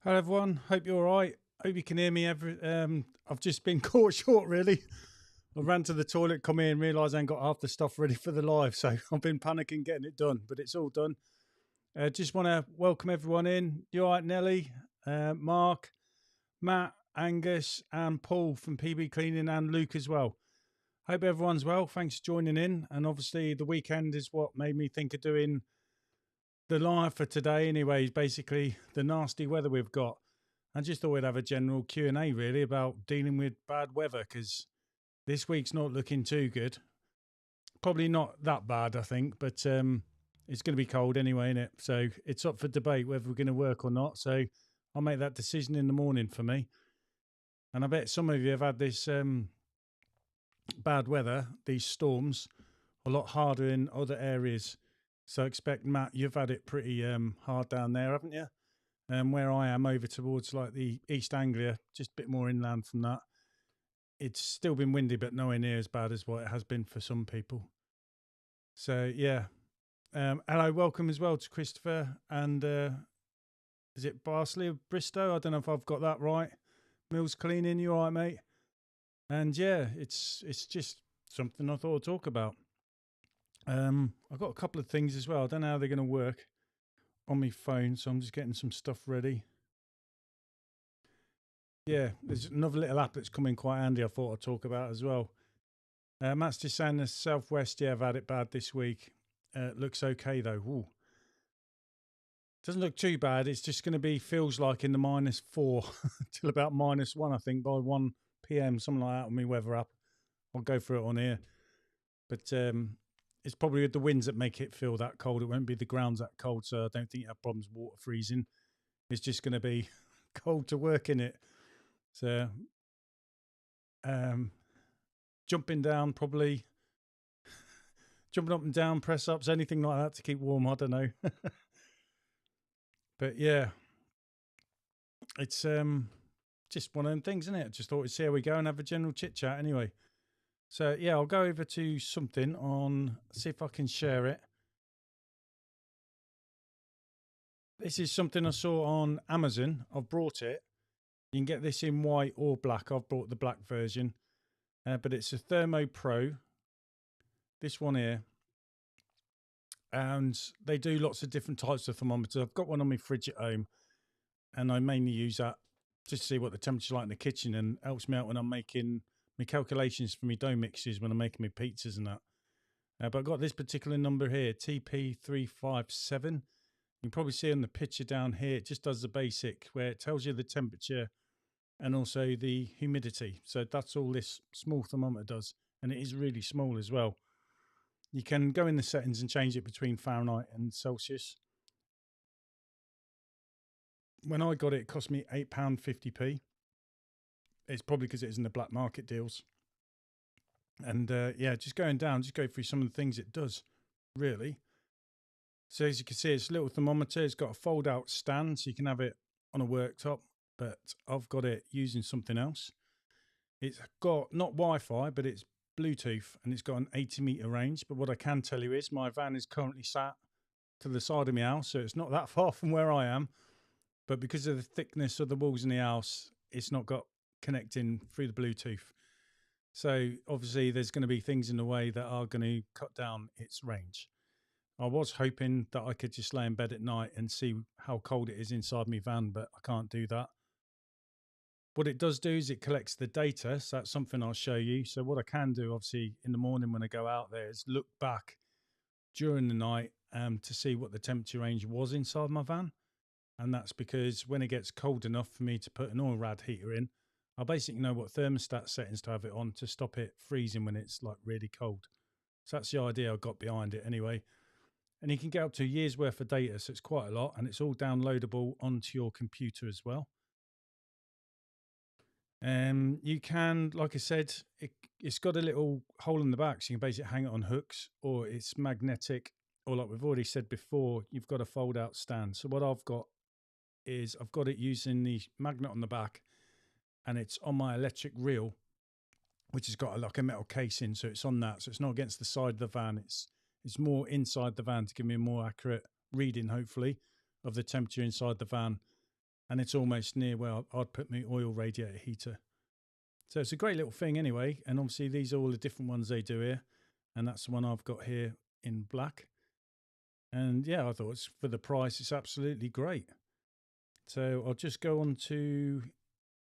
Hello everyone, hope you're alright. Hope you can hear me. I've just been caught short really. I ran to the toilet, come in, realised I ain't got half the stuff ready for the live, so I've been panicking getting it done, but it's all done. Just want to welcome everyone in. You alright, Nelly, Mark, Matt, Angus and Paul from PB Cleaning and Luke as well. Hope everyone's well. Thanks for joining in. And obviously the weekend is what made me think of doing the live for today anyway, is basically the nasty weather we've got. I just thought we'd have a general Q&A really about dealing with bad weather, because this week's not looking too good. Probably not that bad, I think, but it's going to be cold anyway, isn't it? So it's up for debate whether we're going to work or not. So I'll make that decision in the morning for me. And I bet some of you have had this bad weather, these storms, a lot harder in other areas. So I expect, Matt, you've had it pretty hard down there, haven't you? Where I am, over towards like the East Anglia, just a bit more inland from that. It's still been windy, but nowhere near as bad as what it has been for some people. So yeah, hello, welcome as well to Christopher and is it Barsley of Bristow? I don't know if I've got that right. Mills Cleaning, you all right, mate? And yeah, it's just something I thought I'd talk about. I've got a couple of things as well. I don't know how they're going to work on my phone, so I'm just getting some stuff ready. Yeah, there's another little app that's coming quite handy I thought I'd talk about as well. Matt's just saying the southwest, yeah, I've had it bad this week. Looks okay though. Ooh. Doesn't look too bad. It's just going to be, feels like in the -4 till about -1, I think, by 1 p.m, something like that on my weather app. I'll go through it on here. But it's probably with the winds that make it feel that cold. It won't be the ground's that cold, so I don't think you have problems water freezing. It's just going to be cold to work in it. So jumping down, probably jumping up and down, press ups, anything like that to keep warm. I don't know. But yeah, it's just one of them things, isn't it? Just thought we'd see how we go and have a general chit chat anyway. So yeah, I'll go over to something on, see if I can share it. This is something I saw on Amazon. I've brought it. You can get this in white or black. I've brought the black version, but it's a Thermo Pro. This one here. And they do lots of different types of thermometers. I've got one on my fridge at home, and I mainly use that just to see what the temperature's like in the kitchen, and helps me out when I'm making my calculations for my dough mixes when I'm making my pizzas and that. But I've got this particular number here, TP357. You can probably see on the picture down here, it just does the basic where it tells you the temperature and also the humidity. So that's all this small thermometer does, and it is really small as well. You can go in the settings and change it between Fahrenheit and Celsius. When I got it, it cost me £8.50p. It's probably because it is in the black market deals. And yeah, just going down, just go through some of the things it does, really. So as you can see, it's a little thermometer. It's got a fold out stand, so you can have it on a worktop, but I've got it using something else. It's got not Wi-Fi, but it's Bluetooth, and it's got an 80-meter range. But what I can tell you is my van is currently sat to the side of my house, so it's not that far from where I am. But because of the thickness of the walls in the house, it's not got connecting through the Bluetooth. So obviously there's going to be things in the way that are going to cut down its range. I was hoping that I could just lay in bed at night and see how cold it is inside my van, but I can't do that. What it does do is it collects the data, so that's something I'll show you. So what I can do, obviously, in the morning when I go out there is look back during the night to see what the temperature range was inside my van. And that's because when it gets cold enough for me to put an oil rad heater in, I basically know what thermostat settings to have it on to stop it freezing when it's like really cold. So that's the idea I got behind it anyway. And you can get up to a year's worth of data, so it's quite a lot, and it's all downloadable onto your computer as well. You can, like I said, it's got a little hole in the back, so you can basically hang it on hooks, or it's magnetic, or like we've already said before, you've got a fold out stand. So what I've got is I've got it using the magnet on the back, and it's on my electric reel, which has got like a metal casing, so it's on that, so it's not against the side of the van. It's more inside the van to give me a more accurate reading, hopefully, of the temperature inside the van. and it's almost near where I'd put my oil radiator heater. So it's a great little thing anyway. And obviously these are all the different ones they do here. And that's the one I've got here in black. And yeah, I thought it's, for the price, it's absolutely great. So I'll just go on to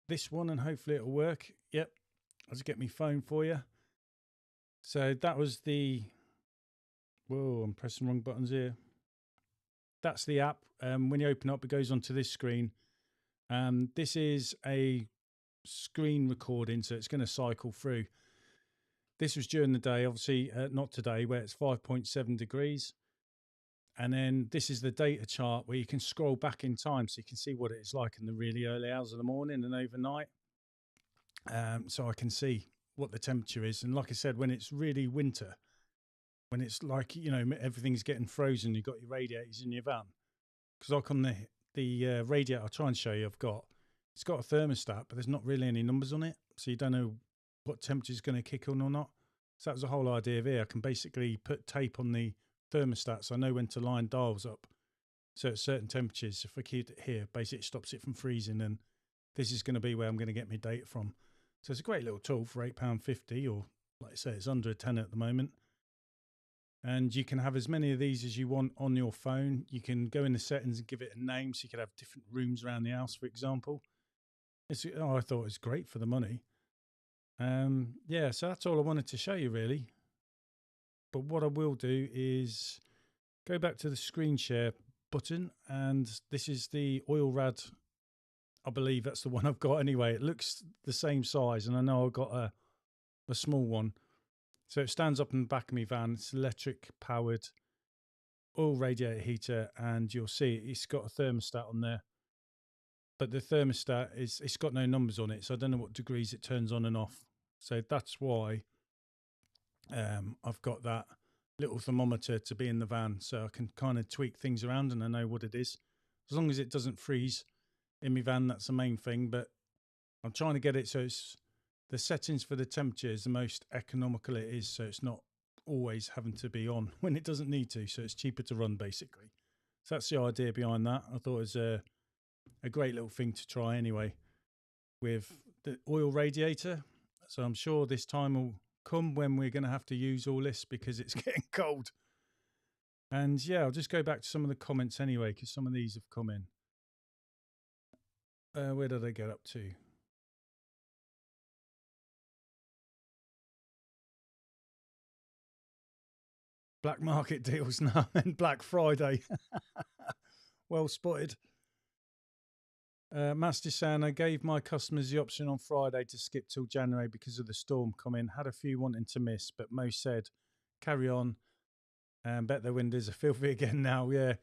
this one and hopefully it'll work. Yep, I'll just get my phone for you. So that was the, whoa, I'm pressing wrong buttons here. That's the app. When you open up, it goes onto this screen. This is a screen recording, so it's going to cycle through. This was during the day, obviously not today, where it's 5.7 degrees. And then this is the data chart where you can scroll back in time so you can see what it's like in the really early hours of the morning and overnight. So I can see what the temperature is. And like I said, when it's really winter, when it's like, you know, everything's getting frozen, you've got your radiators in your van. Because like on the radiator, I'll try and show you, it's got a thermostat, but there's not really any numbers on it. So you don't know what temperature is going to kick on or not. So that was the whole idea of here. I can basically put tape on the thermostat so I know when to line dials up. So at certain temperatures, if I keep it here, basically it stops it from freezing, and this is going to be where I'm going to get my data from. So it's a great little tool for £8.50, or like I say, it's under a tenner at the moment. And you can have as many of these as you want on your phone. You can go in the settings and give it a name, so you could have different rooms around the house, for example. I thought it was great for the money. Yeah, so that's all I wanted to show you, really. But what I will do is go back to the screen share button, and this is the oil rad. I believe that's the one I've got anyway. It looks the same size, and I know I've got a small one. So it stands up in the back of my van. It's electric powered oil radiator heater, and you'll see it's got a thermostat on there. But the thermostat it's got no numbers on it, so I don't know what degrees it turns on and off. So that's why I've got that little thermometer to be in the van, so I can kind of tweak things around and I know what it is. As long as it doesn't freeze in my van, that's the main thing. But I'm trying to get it so it's the settings for the temperature is the most economical it is, so it's not always having to be on when it doesn't need to, so it's cheaper to run basically. So that's the idea behind that. I thought it was a great little thing to try anyway with the oil radiator. So I'm sure this time will come when we're going to have to use all this because it's getting cold. And yeah, I'll just go back to some of the comments anyway, because some of these have come in. Where did I get up to? Black market deals now and Black Friday. Well spotted. Master saying, I gave my customers the option on Friday to skip till January because of the storm coming. Had a few wanting to miss, but most said, carry on. And bet their windows are filthy again now. Yeah.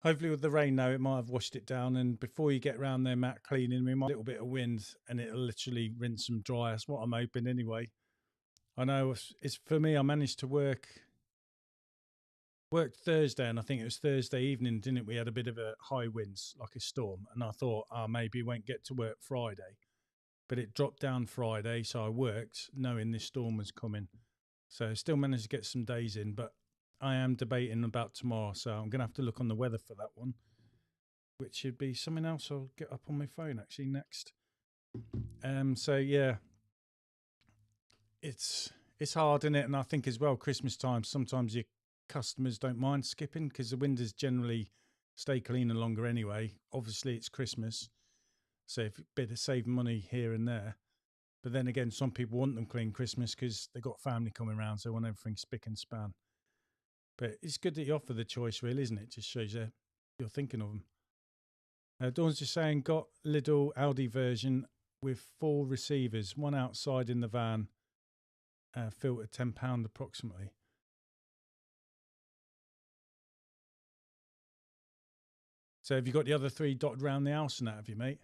Hopefully with the rain now, it might have washed it down. And before you get around there, mat cleaning, we might a little bit of wind and it'll literally rinse them dry. That's what I'm hoping anyway. I know it's for me, I managed to worked Thursday, and I think it was Thursday evening, didn't it? We had a bit of a high winds, like a storm, and I thought, maybe we won't get to work Friday. But it dropped down Friday, so I worked knowing this storm was coming. So I still managed to get some days in, but I am debating about tomorrow, so I'm going to have to look on the weather for that one, which should be something else I'll get up on my phone actually next. So yeah, it's hard, isn't it? And I think as well, Christmas time, sometimes your customers don't mind skipping because the windows generally stay cleaner longer anyway. Obviously, it's Christmas, so if a bit of save money here and there. But then again, some people want them clean Christmas because they've got family coming around, so they want everything spick and span. But it's good that you offer the choice, really, isn't it? It just shows you're thinking of them. Dawn's just saying, got little Audi version with 4 receivers, one outside in the van, filter £10 approximately. So have you got the other 3 dotted around the house and that, have you, mate?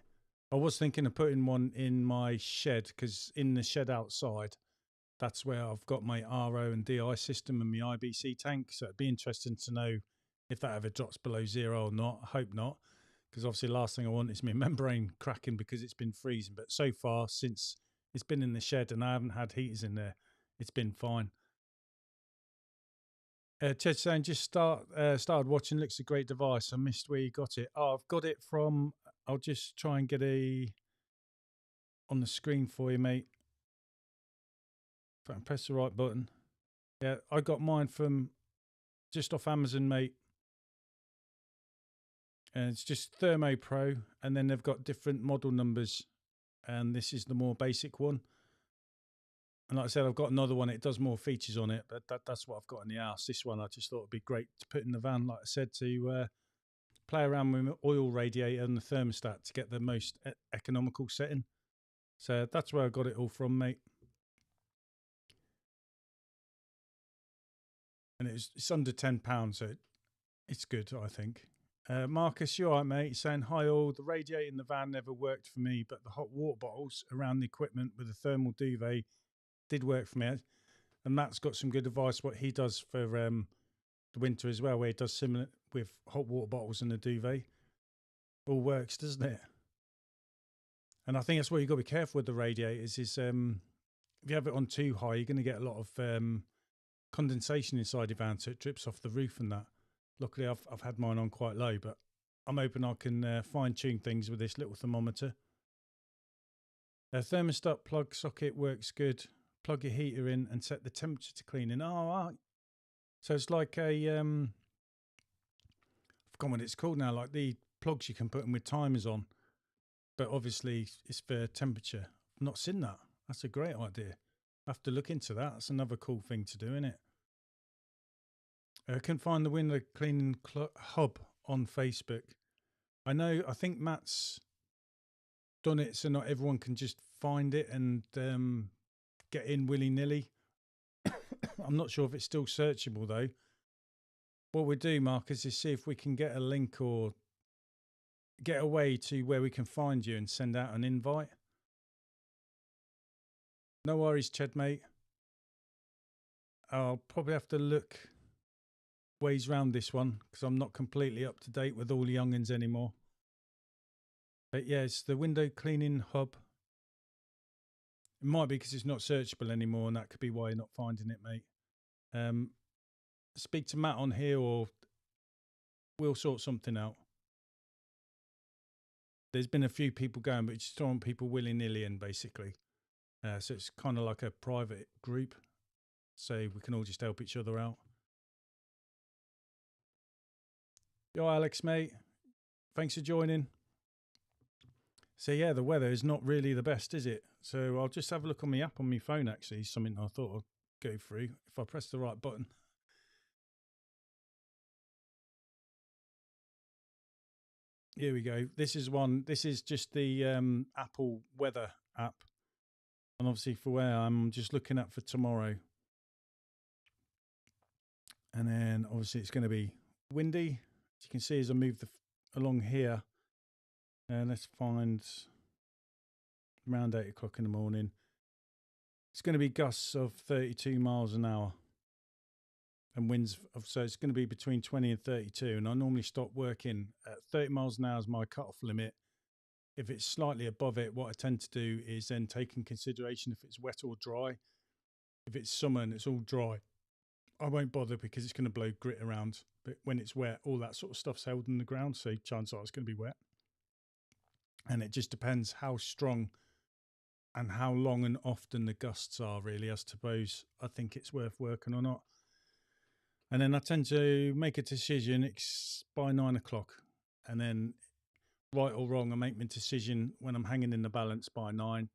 I was thinking of putting one in my shed, because in the shed outside, that's where I've got my RO and DI system and my IBC tank. So it'd be interesting to know if that ever drops below 0 or not. I hope not, because obviously the last thing I want is my membrane cracking because it's been freezing. But so far, since it's been in the shed and I haven't had heaters in there, it's been fine. Ted saying just started watching. Looks a great device. I missed where you got it. Oh, I've got it from. I'll just try and get on the screen for you, mate. If I can press the right button. Yeah, I got mine from just off Amazon, mate. And it's just Thermo Pro, and then they've got different model numbers, and this is the more basic one. And like I said, I've got another one. It does more features on it, but that's what I've got in the house. This one I just thought would be great to put in the van, like I said, to play around with the oil radiator and the thermostat to get the most economical setting. So that's where I got it all from, mate. And it's under £10, so it's good, I think. Marcus, you all right, mate? He's saying, hi all, the radiator in the van never worked for me, but the hot water bottles around the equipment with the thermal duvet did work for me. And Matt's got some good advice what he does for the winter as well, where he does similar with hot water bottles and the duvet. All works, doesn't it? And I think that's what you've got to be careful with the radiators is if you have it on too high, you're going to get a lot of condensation inside your van, so it drips off the roof and that. Luckily, I've had mine on quite low, but I'm hoping I can fine-tune things with this little thermometer. Thermostat plug socket works good. Plug your heater in and set the temperature to cleaning. Oh, so it's like a I've forgotten what it's called now. Like the plugs you can put them with timers on, but obviously it's for temperature. I've not seen that. That's a great idea. I have to look into that. That's another cool thing to do, isn't it? I can find the window cleaning hub on Facebook. I think Matt's done it so not everyone can just find it and get in willy-nilly. I'm not sure if it's still searchable though. What we'll do, Marcus, is see if we can get a link or get a way to where we can find you and send out an invite. No worries, Ched, mate. I'll probably have to look ways round this one because I'm not completely up to date with all the young'uns anymore. But yeah, it's the window cleaning hub. It might be because it's not searchable anymore, and that could be why you're not finding it, mate. Speak to Matt on here, or we'll sort something out. There's been a few people going, but you just don't want people willy-nilly in, basically. So it's kind of like a private group, so we can all just help each other out. Yo, Alex, mate. Thanks for joining. So yeah, the weather is not really the best, is it? So I'll just have a look on the app on my phone, actually, something I thought I'd go through if I press the right button. Here we go. This is just the Apple weather app. And obviously for where I'm just looking at for tomorrow. And then obviously it's going to be windy. As you can see as I move along here. Let's find around 8 o'clock in the morning. It's going to be gusts of 32 miles an hour. And winds so it's going to be between 20 and 32. And I normally stop working at 30 miles an hour is my cut-off limit. If it's slightly above it, what I tend to do is then take in consideration if it's wet or dry. If it's summer and it's all dry, I won't bother because it's going to blow grit around. But when it's wet, all that sort of stuff's held in the ground, so chances are it's going to be wet. And it just depends how strong and how long and often the gusts are, really, I suppose. I think it's worth working or not. And then I tend to make a decision by 9 o'clock. And then, right or wrong, I make my decision when I'm hanging in the balance by 9.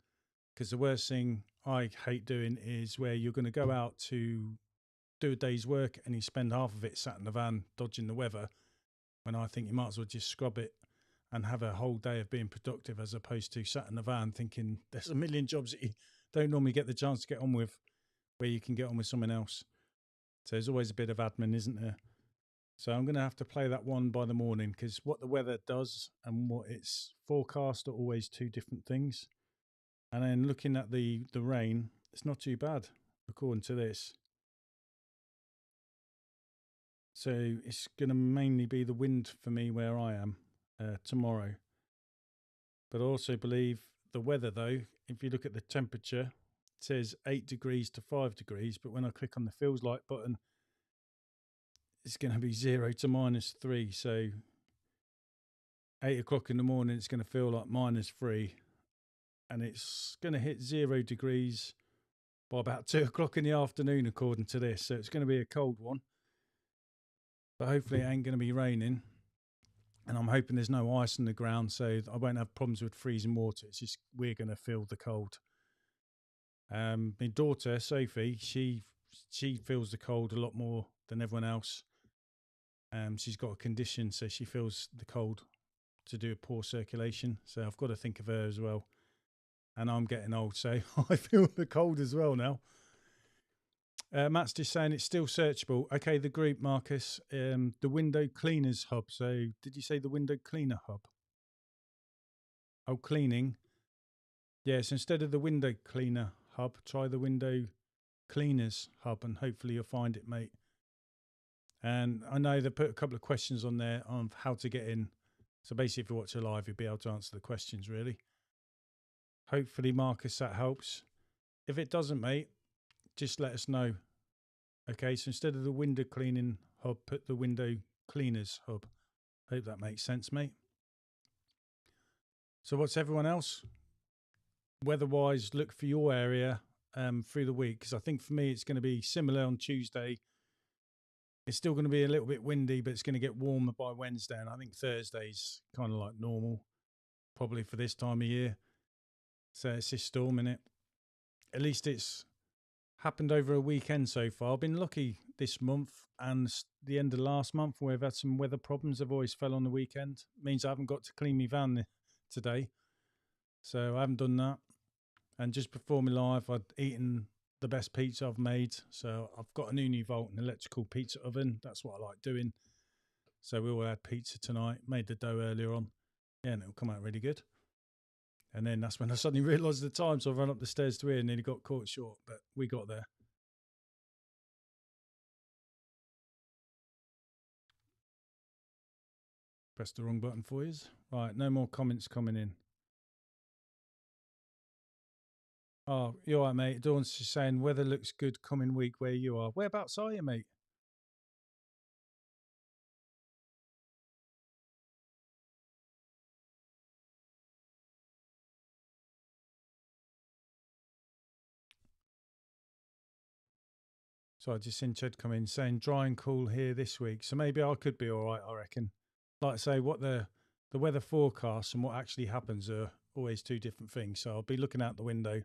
Because the worst thing I hate doing is where you're going to go out to do a day's work and you spend half of it sat in the van dodging the weather, when I think you might as well just scrub it and have a whole day of being productive, as opposed to sat in the van thinking there's a million jobs that you don't normally get the chance to get on with where you can get on with someone else. So there's always a bit of admin, isn't there? So I'm going to have to play that one by the morning, because what the weather does and what it's forecast are always two different things. And then looking at the rain, it's not too bad according to this. So it's going to mainly be the wind for me where I am tomorrow. But I also believe the weather, though, if you look at the temperature, it says 8 degrees to 5 degrees. But when I click on the feels like button, it's going to be 0 to -3. So 8 o'clock in the morning, it's going to feel like -3. And it's going to hit 0 degrees by about 2 o'clock in the afternoon, according to this. So it's going to be a cold one. But hopefully it ain't going to be raining. And I'm hoping there's no ice in the ground, so I won't have problems with freezing water. It's just we're going to feel the cold. My daughter, Sophie, she feels the cold a lot more than everyone else. She's got a condition, so she feels the cold to do with poor circulation. So I've got to think of her as well. And I'm getting old, so I feel the cold as well now. Matt's just saying it's still searchable. Okay, the group, Marcus, the window cleaners hub. So did you say the window cleaner hub? Oh, cleaning. Yes, instead of the window cleaner hub, try the window cleaners hub, and hopefully you'll find it, mate. And I know they put a couple of questions on there on how to get in. So basically, if you watch it live, you'll be able to answer the questions, really. Hopefully, Marcus, that helps. If it doesn't, mate, just let us know. Okay, so instead of the window cleaning hub, put the window cleaners hub. Hope that makes sense, mate. So what's everyone else? Weather-wise, look for your area through the week, because I think for me it's going to be similar on Tuesday. It's still going to be a little bit windy, but it's going to get warmer by Wednesday, and I think Thursday's kind of like normal, probably for this time of year. So it's this storm, innit? At least it's happened over a weekend so far. I've been lucky this month and the end of last month where I've had some weather problems. I've always fell on the weekend. It means I haven't got to clean my van today. So I haven't done that. And just before my live, I'd eaten the best pizza I've made. So I've got an Univolt, an electrical pizza oven. That's what I like doing. So we all had pizza tonight. Made the dough earlier on. Yeah, and it'll come out really good. And then that's when I suddenly realised the time. So I ran up the stairs to here and nearly got caught short. But we got there. Pressed the wrong button for you. Right, no more comments coming in. Oh, you're all right, mate. Dawn's just saying weather looks good coming week where you are. Whereabouts are you, mate? So I just seen Chad come in saying dry and cool here this week. So maybe I could be all right, I reckon. Like I say, what the weather forecasts and what actually happens are always two different things. So I'll be looking out the window,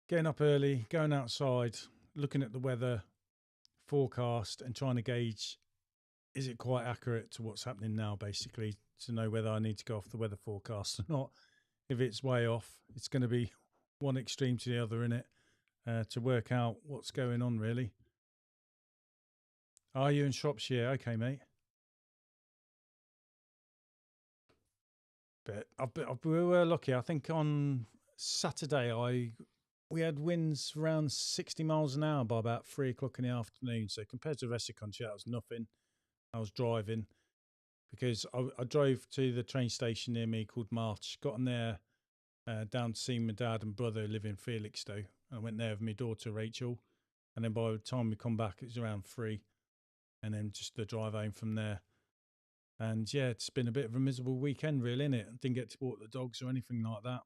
getting up early, going outside, looking at the weather forecast and trying to gauge, is it quite accurate to what's happening now, basically, to know whether I need to go off the weather forecast or not. If it's way off, it's going to be one extreme to the other, innit? To work out what's going on, really. Are you in Shropshire? Okay, mate. But we were lucky. I think on Saturday, we had winds around 60 miles an hour by about 3 o'clock in the afternoon. So compared to the rest of the country, that was nothing. I was driving because I drove to the train station near me called March, got on there down to see my dad and brother who live in Felixstowe. I went there with my daughter, Rachel. And then by the time we come back, it was around 3. And then just the drive home from there. And yeah, it's been a bit of a miserable weekend, really, innit? I didn't get to walk the dogs or anything like that.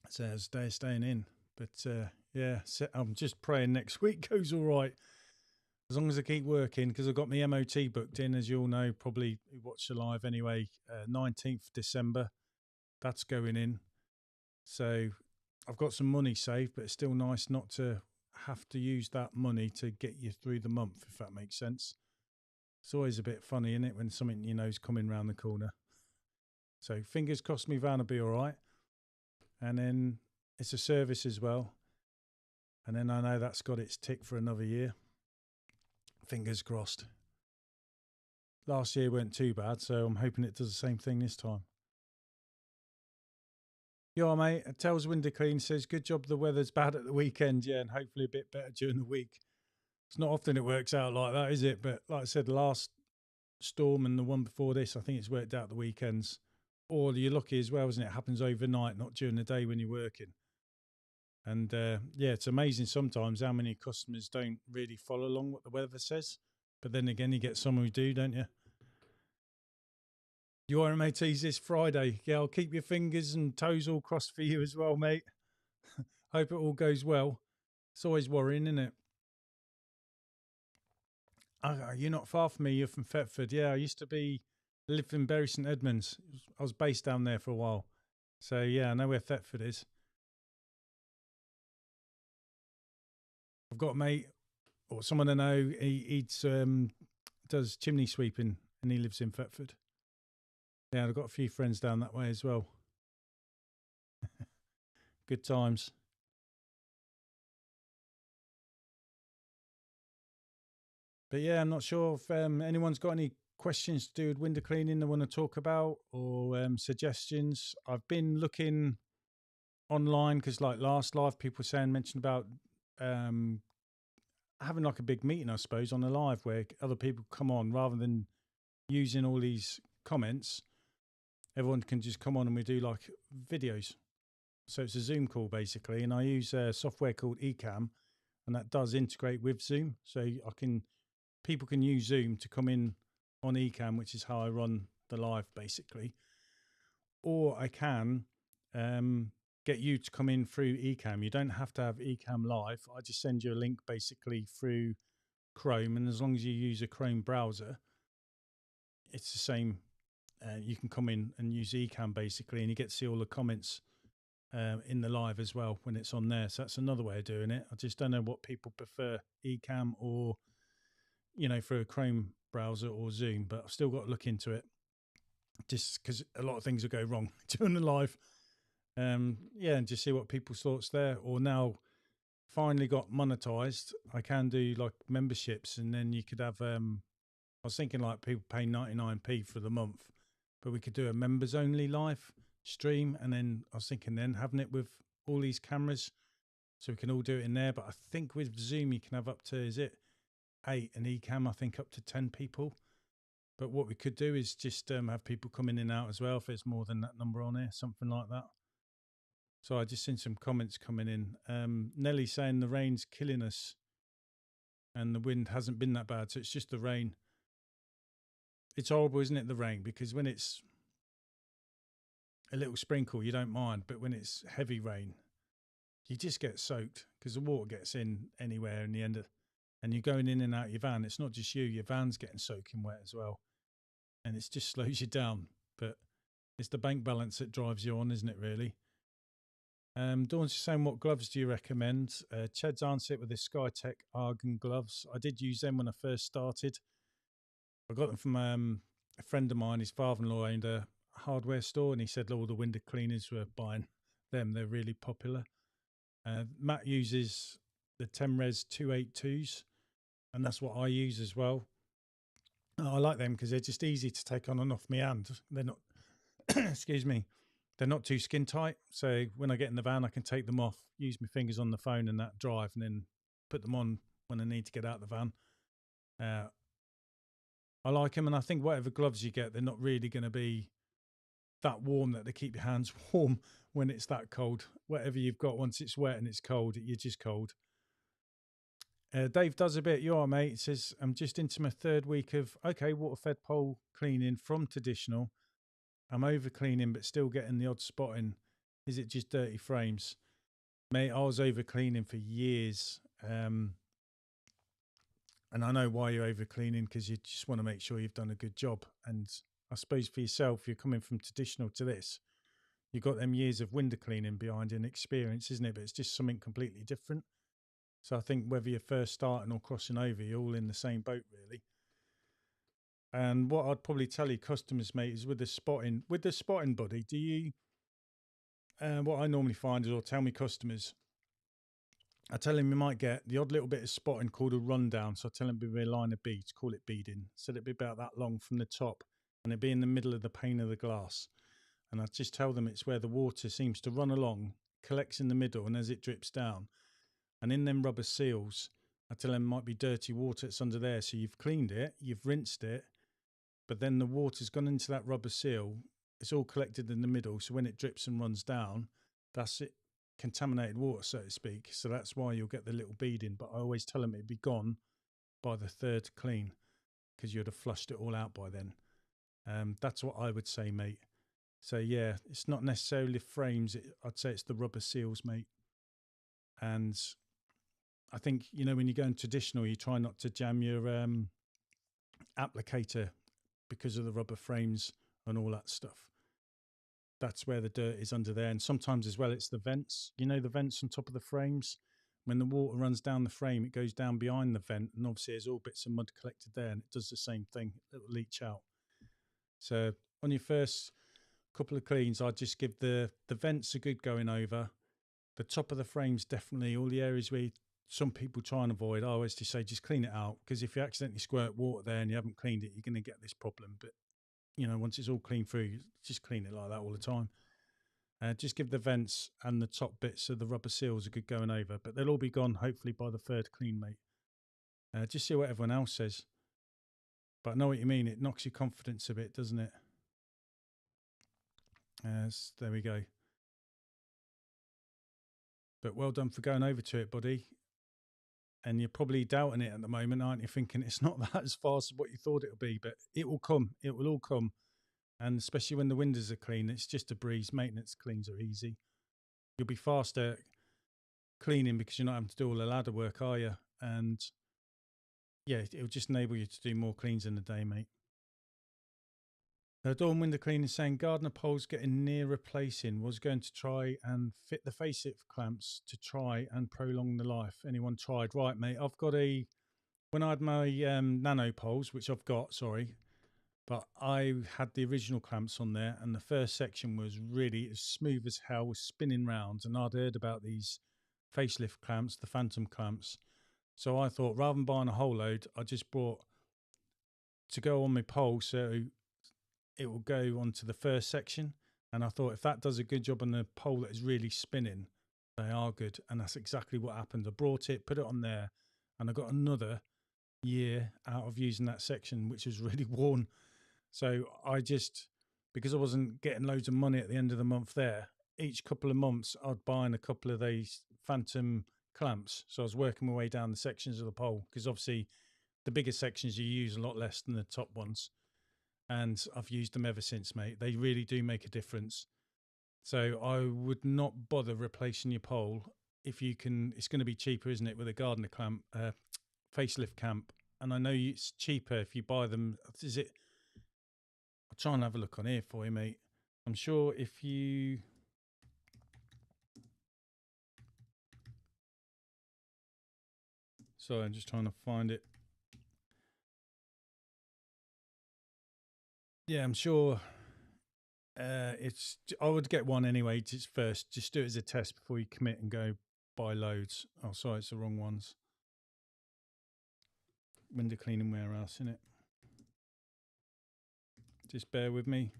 So they're staying in. But yeah, I'm just praying next week goes all right. As long as I keep working, because I've got my MOT booked in, as you all know, probably watch the live anyway, 19th December. That's going in. So I've got some money saved, but it's still nice not to have to use that money to get you through the month, if that makes sense. It's always a bit funny, isn't it, when something you know is coming round the corner. So fingers crossed my van will be all right. And then it's a service as well. And then I know that's got its tick for another year. Fingers crossed. Last year went too bad, so I'm hoping it does the same thing this time. Yeah, mate. Tells Window Clean says, good job the weather's bad at the weekend, yeah, and hopefully a bit better during the week. It's not often it works out like that, is it? But like I said, the last storm and the one before this, I think it's worked out the weekends. Or you're lucky as well, isn't it? It happens overnight, not during the day when you're working. And yeah, it's amazing sometimes how many customers don't really follow along what the weather says. But then again, you get some who do, don't you? Your MOT's this Friday. Yeah, I'll keep your fingers and toes all crossed for you as well, mate. Hope it all goes well. It's always worrying, isn't it? You're not far from me. You're from Thetford. Yeah, I used to live in Bury St Edmunds. I was based down there for a while. So, yeah, I know where Thetford is. I've got a mate, or someone I know, he does chimney sweeping, and he lives in Thetford. Yeah, I've got a few friends down that way as well. Good times. But yeah, I'm not sure if anyone's got any questions to do with window cleaning they want to talk about, or suggestions. I've been looking online because, like last live, people were mentioned about having like a big meeting, I suppose, on the live where other people come on rather than using all these comments. Everyone can just come on and we do like videos. So it's a Zoom call basically, and I use a software called Ecamm, and that does integrate with Zoom. So people can use Zoom to come in on Ecamm, which is how I run the live basically. Or I can get you to come in through Ecamm. You don't have to have Ecamm live. I just send you a link basically through Chrome, and as long as you use a Chrome browser, it's the same. You can come in and use Ecamm basically, and you get to see all the comments in the live as well when it's on there. So that's another way of doing it. I just don't know what people prefer, Ecamm or through a Chrome browser or Zoom, but I've still got to look into it just because a lot of things will go wrong during the live. And just see what people's thoughts there. Or now finally got monetized, I can do like memberships, and then you could have I was thinking like people pay 99p for the month, but we could do a members only live stream, and then I was thinking then having it with all these cameras so we can all do it in there. But I think with Zoom you can have up to, is it 8, and Ecamm I think up to 10 people. But what we could do is just have people come in and out as well if there's more than that number on here, something like that. So I just seen some comments coming in. Nelly saying the rain's killing us and the wind hasn't been that bad, so it's just the rain. It's horrible, isn't it, the rain? Because when it's a little sprinkle, you don't mind, but when it's heavy rain, you just get soaked because the water gets in anywhere in the end and you're going in and out your van. It's not just you, your van's getting soaking wet as well. And it just slows you down. But it's the bank balance that drives you on, isn't it, really? Dawn's saying, what gloves do you recommend? Ched's answered it with the Skytech Argon gloves. I did use them when I first started. I got them from a friend of mine. His father-in-law owned a hardware store, and he said all the window cleaners were buying them. They're really popular. Matt uses the Temres 282s, and that's what I use as well. I like them because they're just easy to take on and off my hand. They're not, excuse me, they're not too skin tight. So when I get in the van, I can take them off, use my fingers on the phone and that drive, and then put them on when I need to get out of the van. I like them, and I think whatever gloves you get, they're not really going to be that warm that they keep your hands warm when it's that cold. Whatever you've got, once it's wet and it's cold, you're just cold. Dave does a bit. You are, mate. It says, I'm just into my 3rd week of, water-fed pole cleaning from traditional. I'm over cleaning, but still getting the odd spotting. Is it just dirty frames? Mate, I was over cleaning for years. And I know why you're over cleaning, because you just want to make sure you've done a good job. And I suppose for yourself, you're coming from traditional to this. You've got them years of window cleaning behind you and experience, isn't it? But it's just something completely different. So I think whether you're first starting or crossing over, you're all in the same boat, really. And what I'd probably tell you customers, mate, is with the spotting buddy, do you, what I normally find is, I'll tell me customers, I tell them you might get the odd little bit of spotting called a rundown. So I tell them it'll be a line of beads, call it beading. So it'll be about that long from the top, and it'll be in the middle of the pane of the glass. And I just tell them it's where the water seems to run along, collects in the middle, and as it drips down. And in them rubber seals, I tell them might be dirty water that's under there. So you've cleaned it, you've rinsed it, but then the water's gone into that rubber seal. It's all collected in the middle. So when it drips and runs down, that's it, contaminated water, so to speak. So that's why you'll get the little beading. But I always tell them it'd be gone by the 3rd clean. because you'd have flushed it all out by then. That's what I would say, mate. So yeah, it's not necessarily frames. I'd say it's the rubber seals, mate. And I think, you know, when you go in traditional, you try not to jam your applicator because of the rubber frames and all that stuff. That's where the dirt is under there. And sometimes as well, it's the vents, you know, the vents on top of the frames. When the water runs down the frame, it goes down behind the vent. And obviously there's all bits of mud collected there, and it does the same thing. It will leach out. So on your first couple of cleans, I'd just give the vents a good going over. The top of the frames, definitely. All the areas where some people try and avoid, I always just say just clean it out, because if you accidentally squirt water there and you haven't cleaned it, you're going to get this problem. But you know, once it's all clean through, just clean it like that all the time. Just give the vents and the top bits of the rubber seals a good going over, but they'll all be gone hopefully by the third clean, mate. Just see what everyone else says. But I know what you mean. It knocks your confidence a bit, doesn't it? There we go. But well done for going over to it, buddy. And you're probably doubting it at the moment, aren't you? Thinking it's not that as fast as what you thought it would be, but it will come. It will all come. And especially when the windows are clean, it's just a breeze. Maintenance cleans are easy. You'll be faster cleaning because you're not having to do all the ladder work, are you? And yeah, it'll just enable you to do more cleans in a day, mate. Door and window cleaning saying Gardner poles getting near replacing. Was going to try and fit the facelift clamps to try and prolong the life. Anyone tried? Right, mate. I've got when I had my nano poles, which I've got, sorry, but I had the original clamps on there, and the first section was really as smooth as hell, was spinning round, and I'd heard about these facelift clamps, the phantom clamps. So I thought, rather than buying a whole load, I just bought to go on my pole, so it will go onto the first section. And I thought, if that does a good job on the pole that is really spinning, they are good. And that's exactly what happened. I brought it, put it on there, and I got another year out of using that section, which was really worn. So I just, because I wasn't getting loads of money at the end of the month there, each couple of months I'd buy in a couple of these phantom clamps. So I was working my way down the sections of the pole, because obviously the bigger sections you use a lot less than the top ones. And I've used them ever since, mate. They really do make a difference. So I would not bother replacing your pole if you can. It's going to be cheaper, isn't it, with a Gardner clamp, facelift clamp? And I know it's cheaper if you buy them. Is it? I'll try and have a look on here for you, mate. I'm sure if you... Sorry, I'm just trying to find it. Yeah, I'm sure I would get one anyway, just first. Just do it as a test before you commit and go buy loads. Oh, sorry, it's the wrong ones. Window cleaning warehouse, innit? Just bear with me.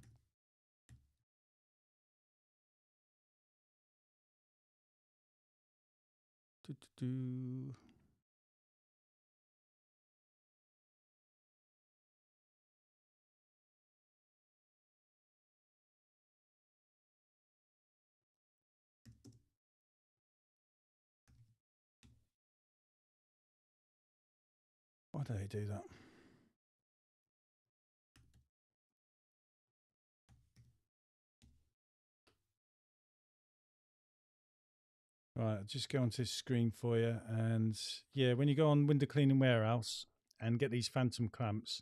Why do they do that? Right, I'll just go onto this screen for you. And yeah, when you go on window cleaning warehouse and get these phantom clamps,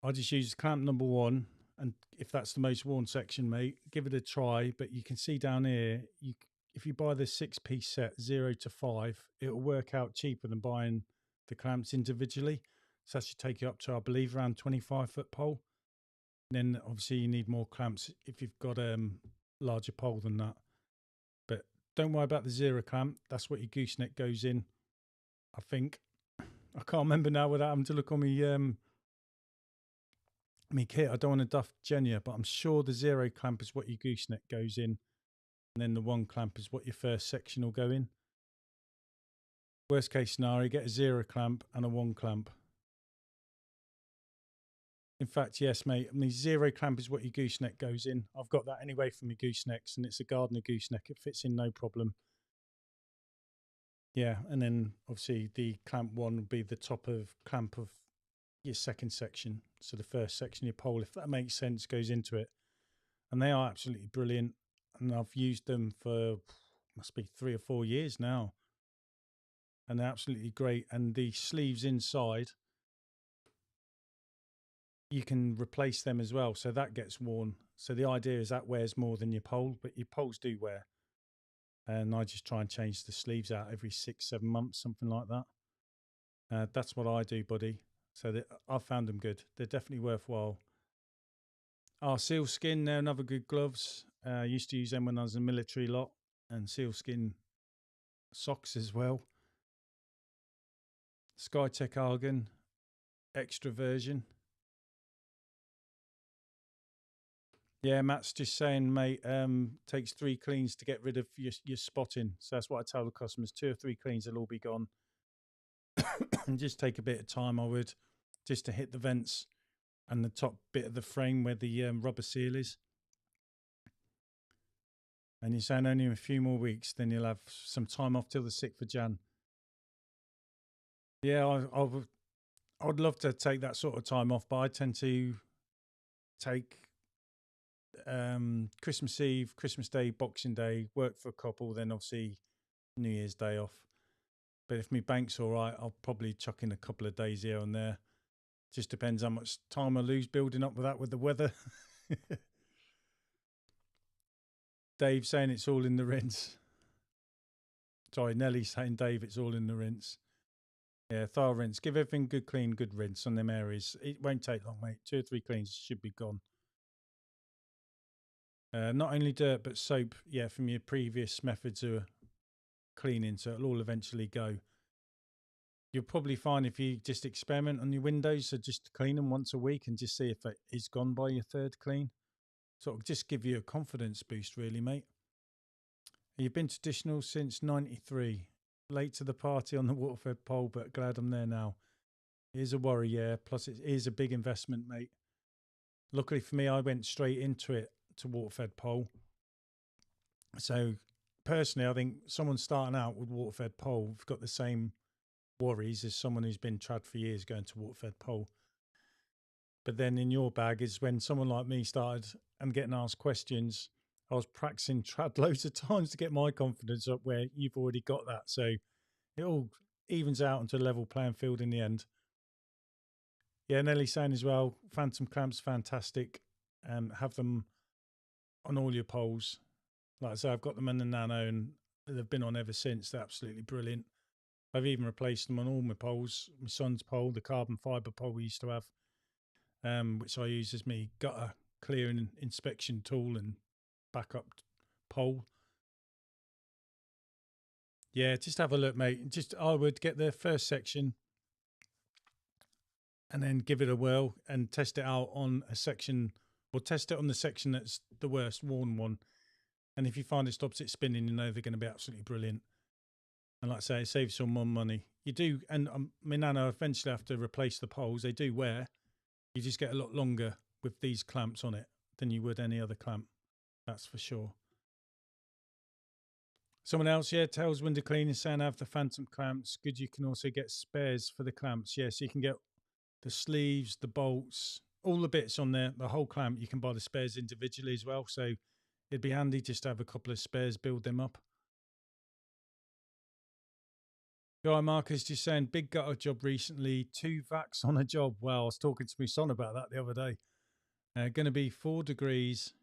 I just use clamp number 1. And if that's the most worn section, mate, give it a try. But you can see down here, if you buy the 6-piece set 0 to 5, it'll work out cheaper than buying the clamps individually. So that should take you up to, I believe, around 25-foot pole. And then obviously you need more clamps if you've got a larger pole than that. But don't worry about the 0 clamp. That's what your gooseneck goes in, I think. I can't remember now without having to look on me kit. I don't want to duff Genya, but I'm sure the 0 clamp is what your gooseneck goes in, and then the 1 clamp is what your first section will go in. Worst case scenario, get a 0 clamp and a 1 clamp. In fact, yes, mate. I mean, 0 clamp is what your gooseneck goes in. I've got that anyway from my goosenecks, and it's a Gardner gooseneck. It fits in no problem. Yeah, and then obviously the clamp 1 would be the top of clamp of your second section. So the first section, your pole, if that makes sense, goes into it. And they are absolutely brilliant. And I've used them for, must be 3 or 4 years now. And they're absolutely great. And the sleeves inside, you can replace them as well. So that gets worn. So the idea is that wears more than your pole, but your poles do wear. And I just try and change the sleeves out every 6-7 months, something like that. That's what I do, buddy. So I've found them good. They're definitely worthwhile. Sealskin, they're another good gloves. I used to use them when I was in the military lot, and sealskin socks as well. Skytech Argon, extra version. Yeah, Matt's just saying, mate, takes 3 cleans to get rid of your spotting. So that's what I tell the customers. 2 or 3 cleans, they'll all be gone. And just take a bit of time, I would, just to hit the vents and the top bit of the frame where the rubber seal is. And you're saying only a few more weeks, then you'll have some time off till the 6th of Jan. Yeah, I would love to take that sort of time off, but I tend to take Christmas Eve, Christmas Day, Boxing Day, work for a couple, then obviously New Year's Day off. But if my bank's all right, I'll probably chuck in a couple of days here and there. Just depends how much time I lose building up with that with the weather. Dave saying it's all in the rinse. Sorry, Nelly's saying, Dave, it's all in the rinse. Yeah, thorough rinse. Give everything good clean, good rinse on them areas. It won't take long, mate. 2 or 3 cleans should be gone. Not only dirt, but soap, yeah, from your previous methods of cleaning, so it'll all eventually go. You'll probably find if you just experiment on your windows, so just clean them once a week and just see if it is gone by your 3rd clean. Sort of just give you a confidence boost, really, mate. You've been traditional since 93. Late to the party on the water-fed pole, but glad I'm there now. It is a worry, yeah. Plus, it is a big investment, mate. Luckily for me, I went straight into it to water-fed pole. So, personally, I think someone starting out with water-fed pole have got the same worries as someone who's been trad for years going to water-fed pole. But then in your bag is when someone like me started and getting asked questions, I was practicing trad loads of times to get my confidence up where you've already got that. So it all evens out into a level playing field in the end. Yeah, Nelly's saying as well, Phantom clamps, fantastic. Have them on all your poles. Like I say, I've got them in the Nano and they've been on ever since. They're absolutely brilliant. I've even replaced them on all my poles. My son's pole, the carbon fibre pole we used to have, which I use as my gutter clearing inspection tool and backup pole. Yeah, just have a look, mate. I would get the first section and then give it a whirl and test it out on a section, or test it on the section that's the worst worn one. And if you find it stops it spinning, you know they're going to be absolutely brilliant. And like I say, it saves some more money. You do, and my Nano eventually have to replace the poles. They do wear. You just get a lot longer with these clamps on it than you would any other clamp. That's for sure. Someone else, yeah, Tails Window Cleaning saying I have the Phantom clamps. Good, you can also get spares for the clamps. Yeah, so you can get the sleeves, the bolts, all the bits on there, the whole clamp. You can buy the spares individually as well. So it'd be handy just to have a couple of spares, build them up. Guy Marcus just saying, big gutter job recently, 2 vacs on a job. Well, I was talking to my son about that the other day. Going to be 4 degrees.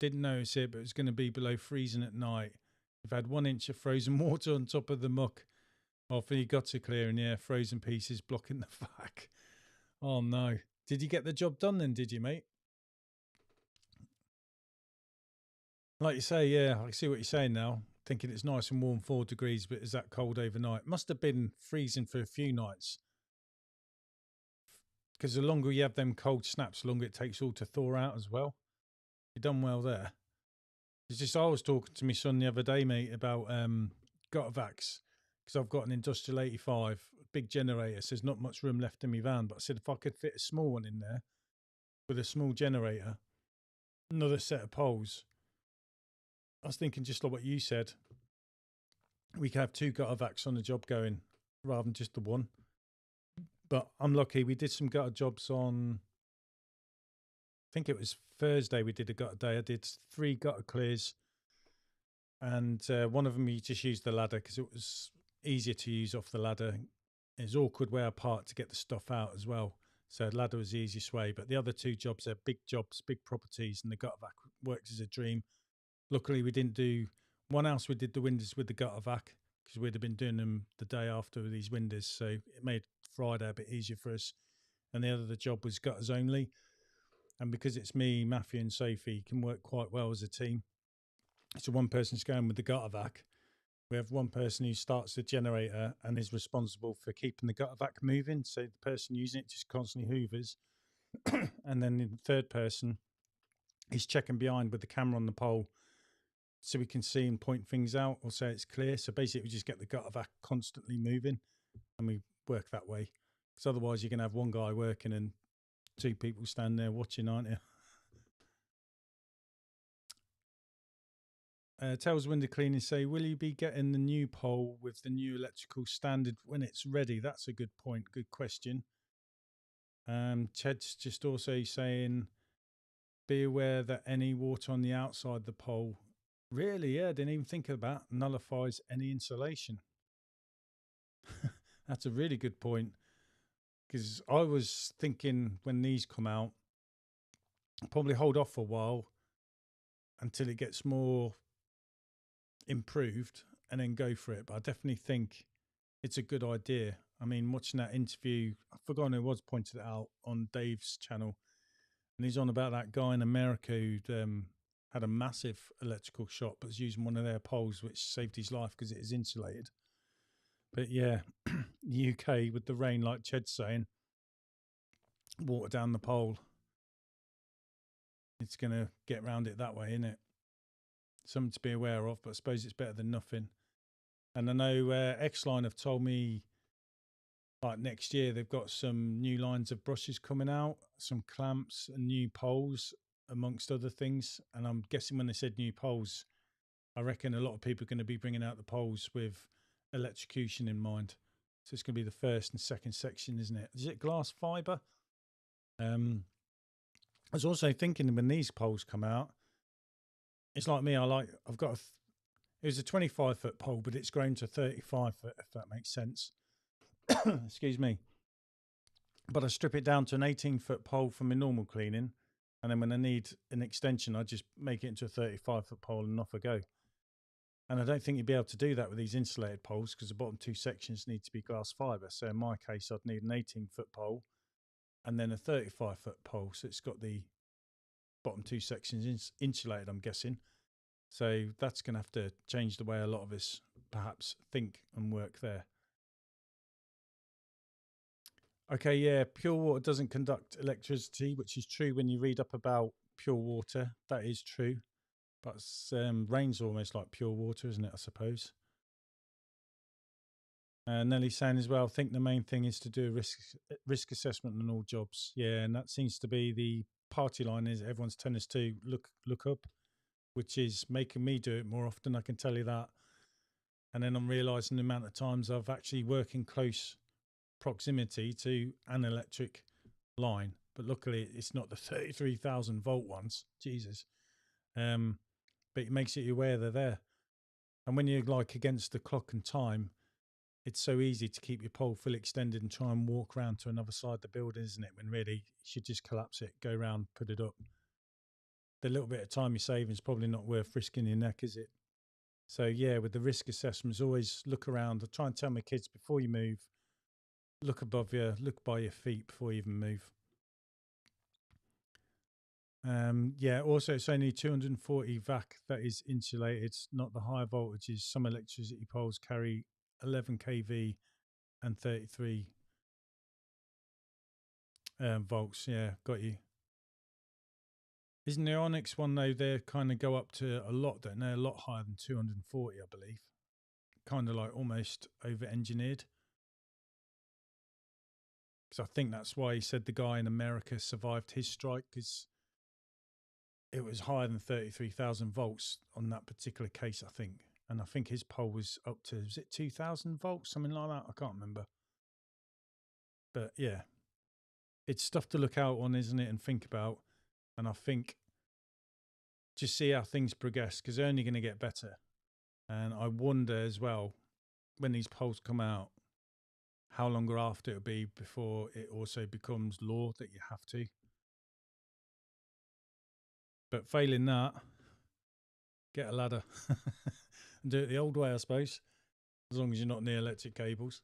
Didn't notice it, but it's going to be below freezing at night. We've had 1 inch of frozen water on top of the muck. Off the gutter clearing, yeah, frozen pieces blocking the vac. Oh no. Did you get the job done then, did you, mate? Like you say, yeah, I see what you're saying now. Thinking it's nice and warm, 4 degrees, but is that cold overnight? Must have been freezing for a few nights. Because the longer you have them cold snaps, the longer it takes all to thaw out as well. You've done well there. It's just, I was talking to my son the other day, mate, about gutter vacs. Because I've got an industrial 85, big generator, so there's not much room left in my van. But I said if I could fit a small one in there with a small generator, another set of poles, I was thinking just like what you said, we could have 2 gutter vacs on the job going rather than just the one. But I'm lucky. We did some gutter jobs on, I think it was Thursday. We did a gutter day. I did 3 gutter clears, and one of them you just used the ladder because it was easier to use off the ladder. It was awkward way apart to get the stuff out as well. So the ladder was the easiest way. But the other 2 jobs are big jobs, big properties, and the gutter vac works as a dream. Luckily, we didn't do one house. We did the windows with the gutter vac because we'd have been doing them the day after with these windows. So it made Friday a bit easier for us. And the other job was gutters only. And because it's me, Matthew, and Sophie, can work quite well as a team. So one person's going with the gutter vac. We have one person who starts the generator and is responsible for keeping the gutter vac moving. So the person using it just constantly hoovers. And then the third person is checking behind with the camera on the pole so we can see and point things out or say it's clear. So basically we just get the gutter vac constantly moving and we work that way. Because otherwise you're going to have one guy working and 2 people stand there watching, aren't you? Tells window cleaning, say, will you be getting the new pole with the new electrical standard when it's ready? That's a good point. Good question. Ched's just also saying, be aware that any water on the outside the pole, really, yeah, didn't even think of that, nullifies any insulation. That's a really good point. Because I was thinking when these come out, I'll probably hold off for a while until it gets more improved and then go for it. But I definitely think it's a good idea. I mean, watching that interview, I've forgotten who was pointed it out on Dave's channel, and he's on about that guy in America who'd had a massive electrical shock but was using one of their poles which saved his life because it is insulated. But yeah, UK with the rain, like Ched's saying, water down the pole, it's going to get around it that way, isn't it? Something to be aware of, but I suppose it's better than nothing. And I know Xline have told me like next year they've got some new lines of brushes coming out, some clamps and new poles amongst other things. And I'm guessing when they said new poles, I reckon a lot of people are going to be bringing out the poles with electrocution in mind. So it's going to be the first and second section, isn't it? Is it glass fibre? I was also thinking when these poles come out, it's like me. I've got it was a 25-foot pole, but it's grown to 35 foot, if that makes sense. Excuse me. But I strip it down to an 18-foot pole for my normal cleaning. And then when I need an extension, I just make it into a 35-foot pole and off I go. And I don't think you'd be able to do that with these insulated poles because the bottom 2 sections need to be glass fibre. So in my case, I'd need an 18-foot pole and then a 35-foot pole. So it's got the bottom 2 sections insulated, I'm guessing. So that's going to have to change the way a lot of us perhaps think and work there. Okay, yeah, pure water doesn't conduct electricity, which is true when you read up about pure water. That is true. But rain's almost like pure water, isn't it, I suppose? Nellie's saying as well, I think the main thing is to do a risk assessment on all jobs. Yeah, and that seems to be the party line is everyone's telling us to look up, which is making me do it more often, I can tell you that. And then I'm realising the amount of times I've actually worked in close proximity to an electric line. But luckily, it's not the 33,000 volt ones. Jesus. But it makes you aware they're there. And when you're like against the clock and time, it's so easy to keep your pole full extended and try and walk around to another side of the building, isn't it? When really you should just collapse it, go around, put it up. The little bit of time you're saving is probably not worth risking your neck, is it? So yeah, with the risk assessments, always look around. I try and tell my kids before you move, look above you, look by your feet before you even move. Yeah, also it's only 240 vac that is insulated, not the high voltages. Some electricity poles carry 11 kV and 33 volts. Yeah, got you. Isn't the Onyx one though? They kind of go up to a lot, don't they? A lot higher than 240, I believe. Kind of like almost over-engineered. Because I think that's why he said the guy in America survived his strike, because it was higher than 33,000 volts on that particular case, I think. And I think his pole was up to, was it 2,000 volts, something like that? I can't remember. But yeah, it's stuff to look out on, isn't it, and think about. And I think just see how things progress, because they're only going to get better. And I wonder as well, when these polls come out, how longer after it'll be before it also becomes law that you have to. But failing that, get a ladder and do it the old way, I suppose, as long as you're not near electric cables.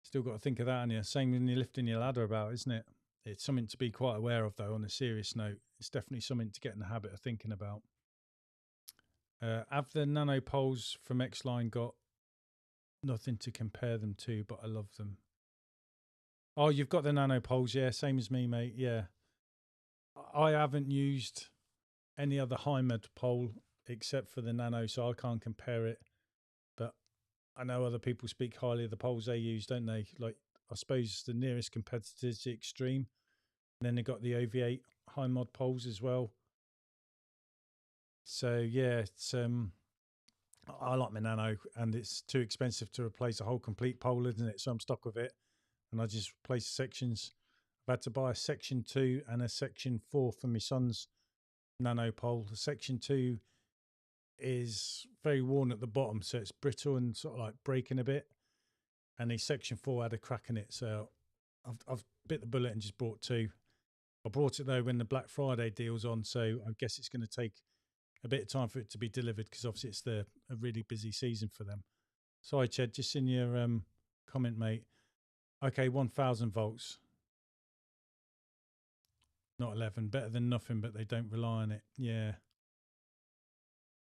Still got to think of that, and same when you're lifting your ladder about, isn't it? It's something to be quite aware of, though. On a serious note, it's definitely something to get in the habit of thinking about. Have the nano poles from Xline got nothing to compare them to, but I love them? Oh, you've got the nano poles, yeah, same as me, mate. Yeah, I haven't used any other Hymed pole except for the nano, so I can't compare it. But I know other people speak highly of the poles they use, don't they? Like, I suppose the nearest competitor is the Extreme, and then they got the OV8 high mod poles as well. So yeah, it's I like my nano, and it's too expensive to replace a whole complete pole, isn't it? So I'm stuck with it, and I just replace sections. I've had to buy a section 2 and a section 4 for my son's nano pole. The section 2 is very worn at the bottom, so it's brittle and sort of like breaking a bit. And the section 4 had a crack in it, so I've bit the bullet and just bought 2. I brought it though when the Black Friday deal's on, so I guess it's going to take a bit of time for it to be delivered, because obviously it's a really busy season for them. Sorry, Ched, just in your comment, mate. Okay, 1000 volts. Not 11. Better than nothing, but they don't rely on it. Yeah.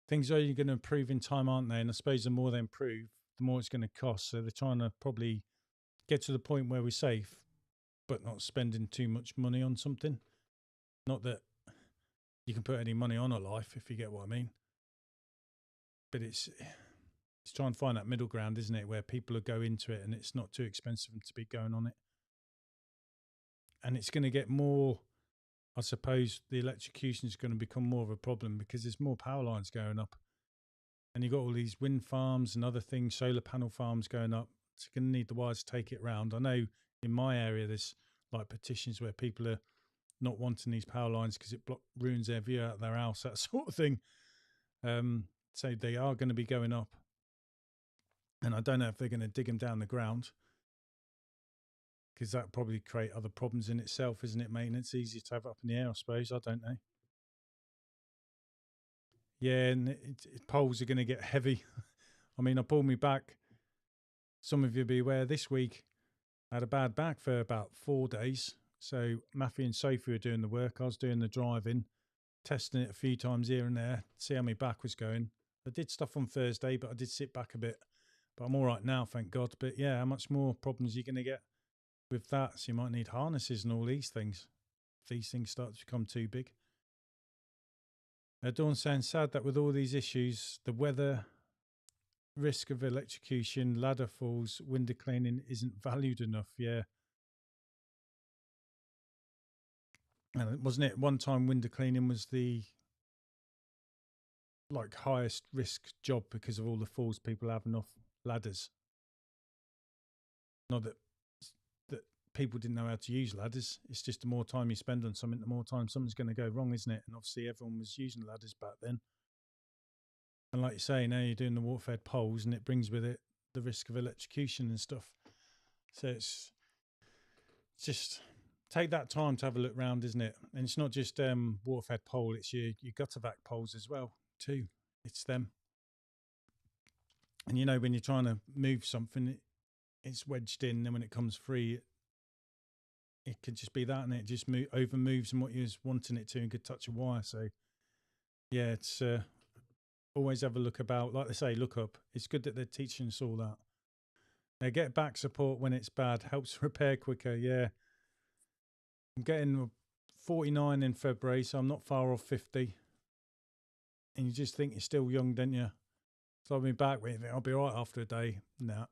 Things are only going to improve in time, aren't they? And I suppose the more they improve, the more it's going to cost. So they're trying to probably get to the point where we're safe, but not spending too much money on something. Not that you can put any money on a life, if you get what I mean. But it's trying to find that middle ground, isn't it, where people will go into it and it's not too expensive to be going on it. And it's going to get more, I suppose the electrocution is going to become more of a problem because there's more power lines going up. And you've got all these wind farms and other things, solar panel farms going up. So you're going to need the wires to take it round. I know in my area there's like petitions where people are not wanting these power lines because it ruins their view out of their house, that sort of thing. So they are going to be going up. And I don't know if they're going to dig them down the ground, because that probably create other problems in itself, isn't it? Maintenance easier to have up in the air, I suppose. I don't know. Yeah, and poles are going to get heavy. I mean, I pulled me back. Some of you be aware this week I had a bad back for about 4 days. So Matthew and Sophie were doing the work. I was doing the driving, testing it a few times here and there, see how my back was going. I did stuff on Thursday, but I did sit back a bit. But I'm all right now, thank God. But yeah, how much more problems are you going to get with that? So you might need harnesses and all these things if these things start to become too big. Dawn saying sad that with all these issues, the weather, risk of electrocution, ladder falls, window cleaning isn't valued enough. Yeah. And wasn't it one time window cleaning was the like highest risk job because of all the falls people having off ladders? Not that people didn't know how to use ladders. It's just the more time you spend on something, the more time something's going to go wrong, isn't it? And obviously everyone was using ladders back then. And like you say, now you're doing the water-fed poles and it brings with it the risk of electrocution and stuff. So it's just take that time to have a look round, isn't it? And it's not just water-fed pole, it's your gutter vac poles as well, too. It's them. And you know, when you're trying to move something, it's wedged in, then when it comes free, it could just be that, and it just over moves and what you was wanting it to, and could touch a wire. So yeah, it's always have a look about, like they say, look up. It's good that they're teaching us all that. Get back support when it's bad, helps repair quicker. Yeah, I'm getting 49 in February, so I'm not far off 50. And you just think you're still young, don't you? So I've been back with it. I'll be all right after a day. No.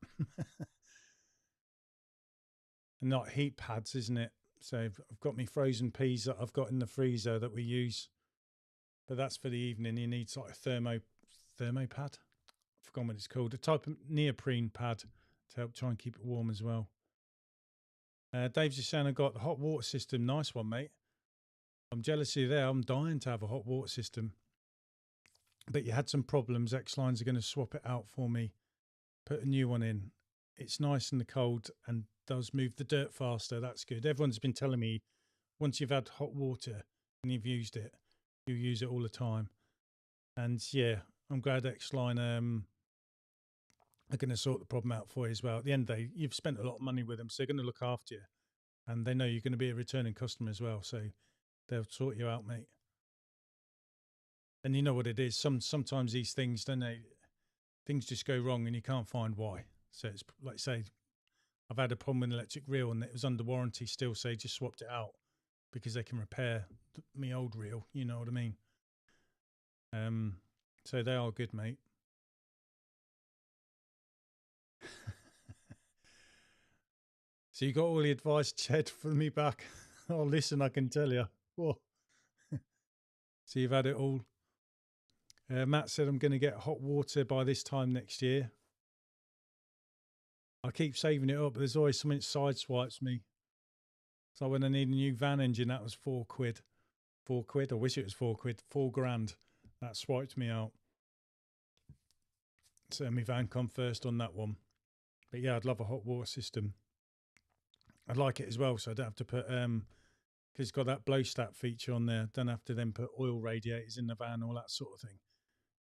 And not heat pads, isn't it? So I've got my frozen peas that I've got in the freezer that we use. But that's for the evening. You need like a thermo pad. I've forgotten what it's called. A type of neoprene pad to help try and keep it warm as well. Dave's just saying I got the hot water system. Nice one, mate. I'm jealous of you there. I'm dying to have a hot water system. But you had some problems. Xlines are going to swap it out for me. Put a new one in. It's nice in the cold and does move the dirt faster. That's good. Everyone's been telling me once you've had hot water and you've used it, you use it all the time. And yeah, I'm glad Xline are going to sort the problem out for you as well. At the end of the day, you've spent a lot of money with them, so they're going to look after you. And they know you're going to be a returning customer as well. So they'll sort you out, mate. And you know what it is. Sometimes these things, don't they? Things just go wrong and you can't find why. So it's like, say, I've had a problem with an electric reel and it was under warranty still, so they just swapped it out because they can repair me old reel. You know what I mean? So they are good, mate. So you got all the advice, Ched, for me back. Oh, listen, I can tell you. Whoa. So you've had it all. Matt said I'm going to get hot water by this time next year. I keep saving it up, but there's always something that sideswipes me. So when I need a new van engine, that was £4. £4. I wish it was £4. £4,000. That swiped me out. So my van come first on that one. But yeah, I'd love a hot water system. I'd like it as well, so I don't have to put because it's got that blow stat feature on there. Don't have to then put oil radiators in the van, all that sort of thing,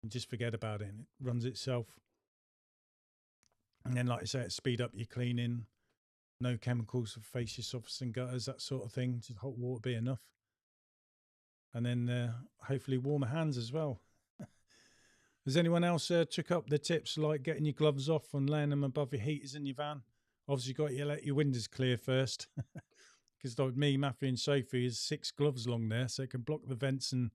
and just forget about it. And it runs itself. And then, like I say, it speed up your cleaning. No chemicals for fascia surface and gutters, that sort of thing. Just hot water be enough. And then hopefully warmer hands as well. Has anyone else took up the tips like getting your gloves off and laying them above your heaters in your van? Obviously, got to let your windows clear first. Because like me, Matthew and Sophie, is 6 gloves along there, so it can block the vents and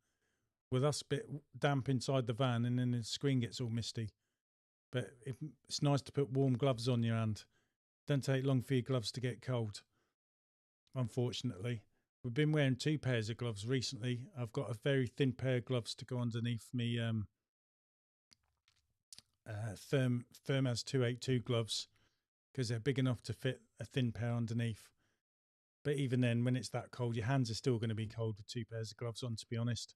with us a bit damp inside the van, and then the screen gets all misty. But it's nice to put warm gloves on your hand. Don't take long for your gloves to get cold, unfortunately. We've been wearing 2 pairs of gloves recently. I've got a very thin pair of gloves to go underneath me Thermo's 282 gloves because they're big enough to fit a thin pair underneath. But even then, when it's that cold, your hands are still going to be cold with 2 pairs of gloves on, to be honest.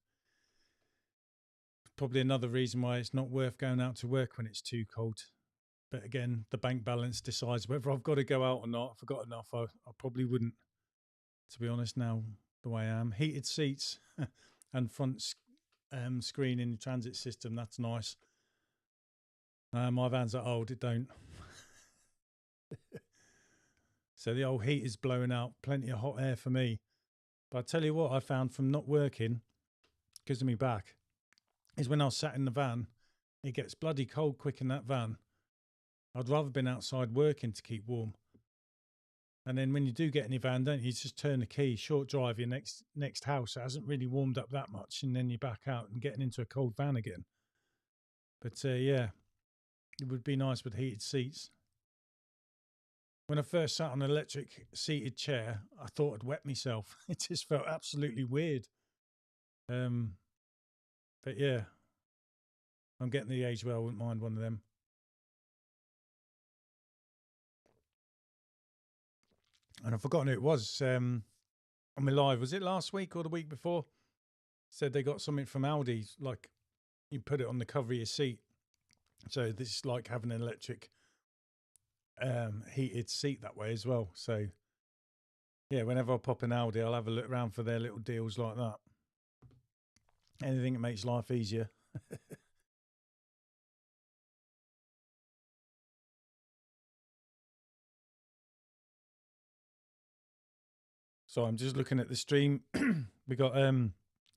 Probably another reason why it's not worth going out to work when it's too cold. But again, the bank balance decides whether I've got to go out or not. If I got enough, I probably wouldn't, to be honest, now the way I am. Heated seats and front screen in the transit system, that's nice. My van's that old, it don't. So the old heat is blowing out, plenty of hot air for me. But I tell you what I found from not working, because of me back, is when I was sat in the van, it gets bloody cold quick in that van. I'd rather been outside working to keep warm. And then when you do get in your van, don't you just turn the key, short drive your next house. It hasn't really warmed up that much, and then you're back out and getting into a cold van again. But yeah, it would be nice with heated seats. When I first sat on an electric seated chair, I thought I'd wet myself. It just felt absolutely weird. But yeah, I'm getting to the age where I wouldn't mind one of them. And I've forgotten who it was on my live. Was it last week or the week before? Said they got something from Aldi, like you put it on the cover of your seat. So this is like having an electric heated seat that way as well. So yeah, whenever I pop in Aldi, I'll have a look around for their little deals like that. Anything that makes life easier. So I'm just looking at the stream. We got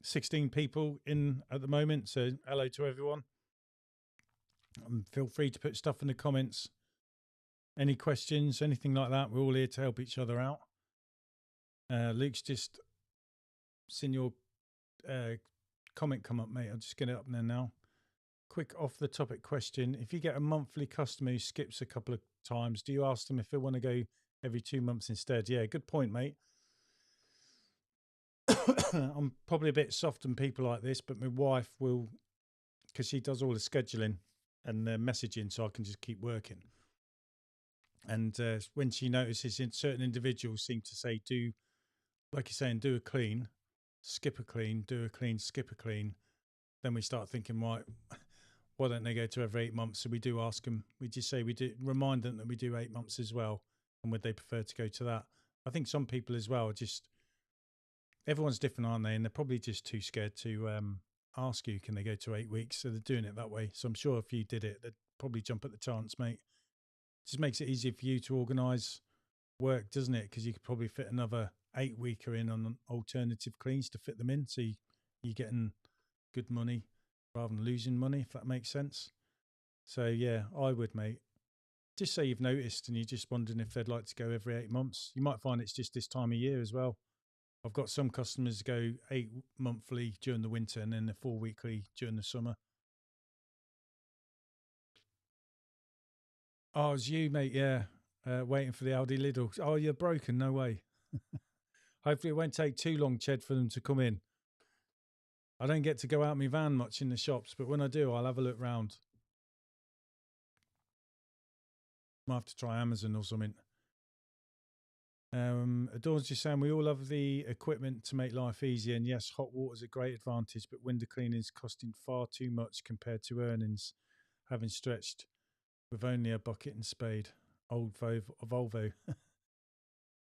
16 people in at the moment. So hello to everyone. Feel free to put stuff in the comments. Any questions, anything like that. We're all here to help each other out. Luke's just seen your comment come up, mate. I'll just get it up there now. Quick off the topic question. If you get a monthly customer who skips a couple of times, do you ask them if they want to go every 2 months instead? Yeah, good point, mate. I'm probably a bit soft on people like this, but my wife will, because she does all the scheduling and the messaging, so I can just keep working. And when she notices certain individuals seem to say, do, like you're saying, do a clean, skip a clean, do a clean, skip a clean, then we start thinking, right, why don't they go to every 8 months? So we do ask them, we just say, we do remind them that we do 8 months as well. And would they prefer to go to that? I think some people as well, just, everyone's different, aren't they? And they're probably just too scared to ask you, can they go to 8 weeks? So they're doing it that way. So I'm sure if you did it, they'd probably jump at the chance, mate. It just makes it easier for you to organise work, doesn't it? Because you could probably fit another 8-weeker in on alternative cleans to fit them in. So you're getting good money rather than losing money, if that makes sense. So yeah, I would, mate. Just say you've noticed and you're just wondering if they'd like to go every 8 months. You might find it's just this time of year as well. I've got some customers go 8 monthly during the winter and then 4 weekly during the summer. Oh, it's you, mate. Yeah. Waiting for the Aldi Lidl. Oh, you're broken. No way. Hopefully it won't take too long, Ched, for them to come in. I don't get to go out my van much in the shops, but when I do, I'll have a look round. Might have to try Amazon or something. Adorn's just saying we all have the equipment to make life easier, and yes, hot water's a great advantage, but window cleaning is costing far too much compared to earnings, having stretched with only a bucket and spade. Old Volvo.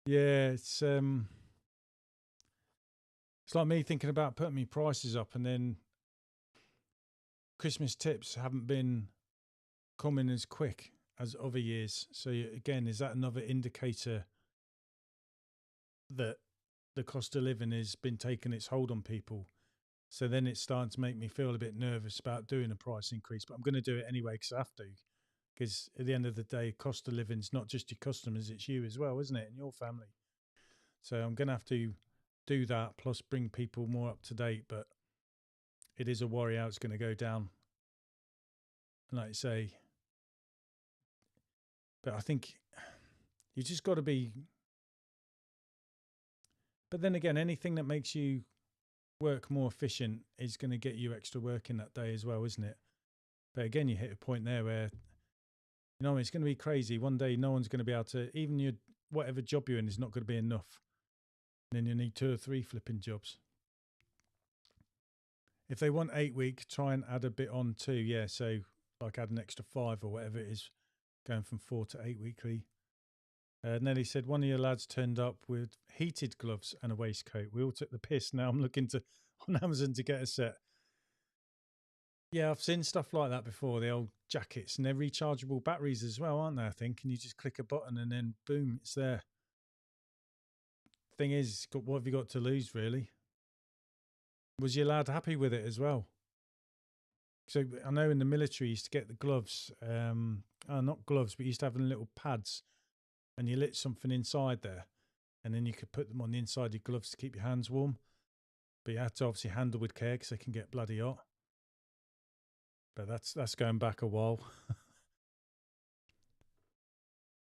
Yeah, it's like me thinking about putting my prices up, and then Christmas tips haven't been coming as quick as other years. So again, is that another indicator that the cost of living has been taking its hold on people? So then it's starting to make me feel a bit nervous about doing a price increase, but I'm going to do it anyway because I have to. Because at the end of the day, cost of living is not just your customers, it's you as well, isn't it? And your family. So I'm going to have to do that, plus bring people more up to date. But it is a worry how it's going to go down. And like you say, but I think you just got to be. But then again, anything that makes you work more efficient is going to get you extra work in that day as well, isn't it? But again, you hit a point there where, you know, it's going to be crazy. One day, no one's going to be able to, even your whatever job you're in is not going to be enough. And then you need 2 or 3 flipping jobs. If they want 8 week, try and add a bit on too. Yeah, so like add an extra 5 or whatever it is, going from 4 to 8 weekly. Nelly said one of your lads turned up with heated gloves and a waistcoat. We all took the piss. Now I'm looking on Amazon to get a set. Yeah, I've seen stuff like that before, the old jackets, and they're rechargeable batteries as well, aren't they, I think? And you just click a button and then boom, it's there. Thing is, what have you got to lose, really? Was your lad happy with it as well? So I know in the military you used to get the gloves, not gloves, but you used to have them little pads, and you lit something inside there, and then you could put them on the inside of your gloves to keep your hands warm. But you had to obviously handle with care because they can get bloody hot. But that's going back a while.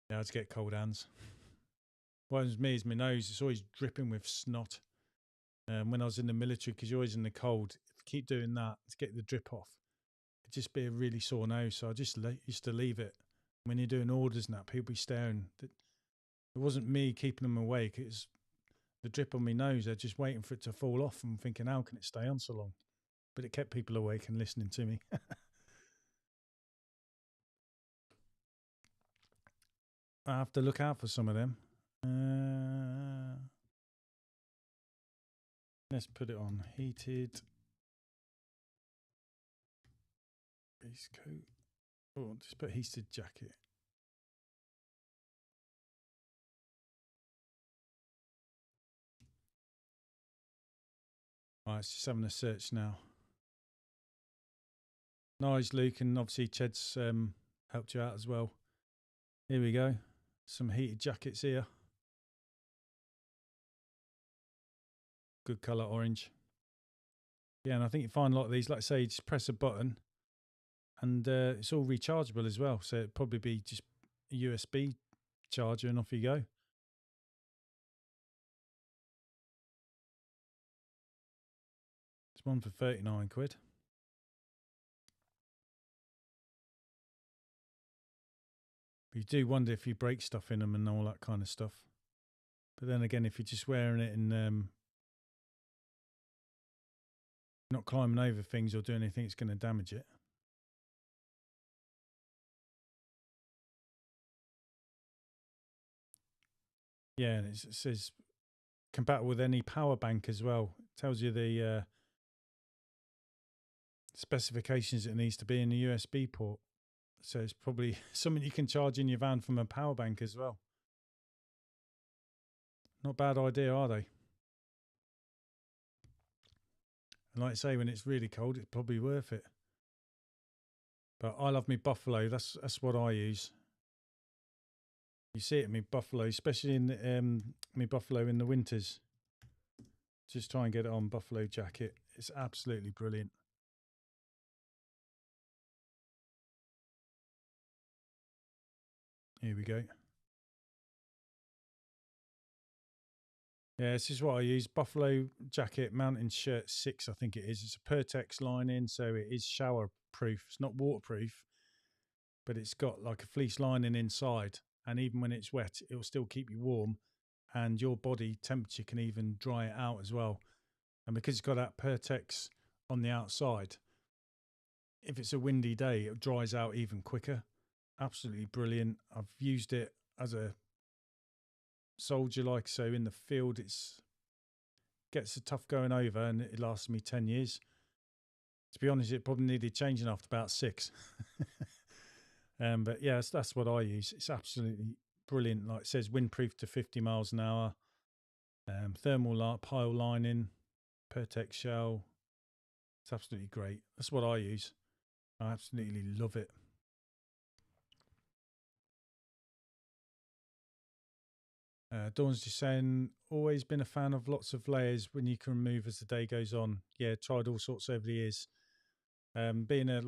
Yeah, I had to get cold hands. What happens with me is my nose, it's always dripping with snot. When I was in the military, because you're always in the cold, if you keep doing that to get the drip off, it'd just be a really sore nose. So I just used to leave it. When you're doing orders and that, people be staring. It wasn't me keeping them awake. It was the drip on my nose. They're just waiting for it to fall off and thinking, how can it stay on so long? But it kept people awake and listening to me. I have to look out for some of them. Let's put it on heated waistcoat. Oh, just put heated jacket. Right, it's just having a search now. Nice, Luke, and obviously Ched's helped you out as well. Here we go. Some heated jackets here. Good colour, orange. Yeah, and I think you find a lot of these, like I say, you just press a button and it's all rechargeable as well. So it'd probably be just a USB charger and off you go. It's one for 39 quid. But But you do wonder if you break stuff in them and all that kind of stuff. But then again, if you're just wearing it and not climbing over things or doing anything, it's going to damage it. Yeah, and it says compatible with any power bank as well. It tells you the specifications it needs to be in the USB port. So it's probably something you can charge in your van from a power bank as well. Not a bad idea, are they? And like I say, when it's really cold, it's probably worth it. But I love me Buffalo. That's what I use. You see it in me Buffalo, especially in me Buffalo in the winters. Just try and get it on Buffalo jacket. It's absolutely brilliant. Here we go. Yeah, this is what I use. Buffalo jacket, mountain shirt 6, I think it is. It's a Pertex lining, so it is shower proof. It's not waterproof, but it's got like a fleece lining inside. And even when it's wet, it will still keep you warm. And your body temperature can even dry it out as well. And because it's got that Pertex on the outside, if it's a windy day, it dries out even quicker. Absolutely brilliant. I've used it as a soldier, like so in the field. It's gets tough going over, and it lasted me 10 years. To be honest, it probably needed changing after about 6. But yeah, that's what I use. It's absolutely brilliant. Like it says, windproof to 50 miles an hour. Thermal pile lining, Pertex shell. It's absolutely great. That's what I use. I absolutely love it. Dawn's just saying, always been a fan of lots of layers when you can remove as the day goes on. Yeah, tried all sorts over the years. Being a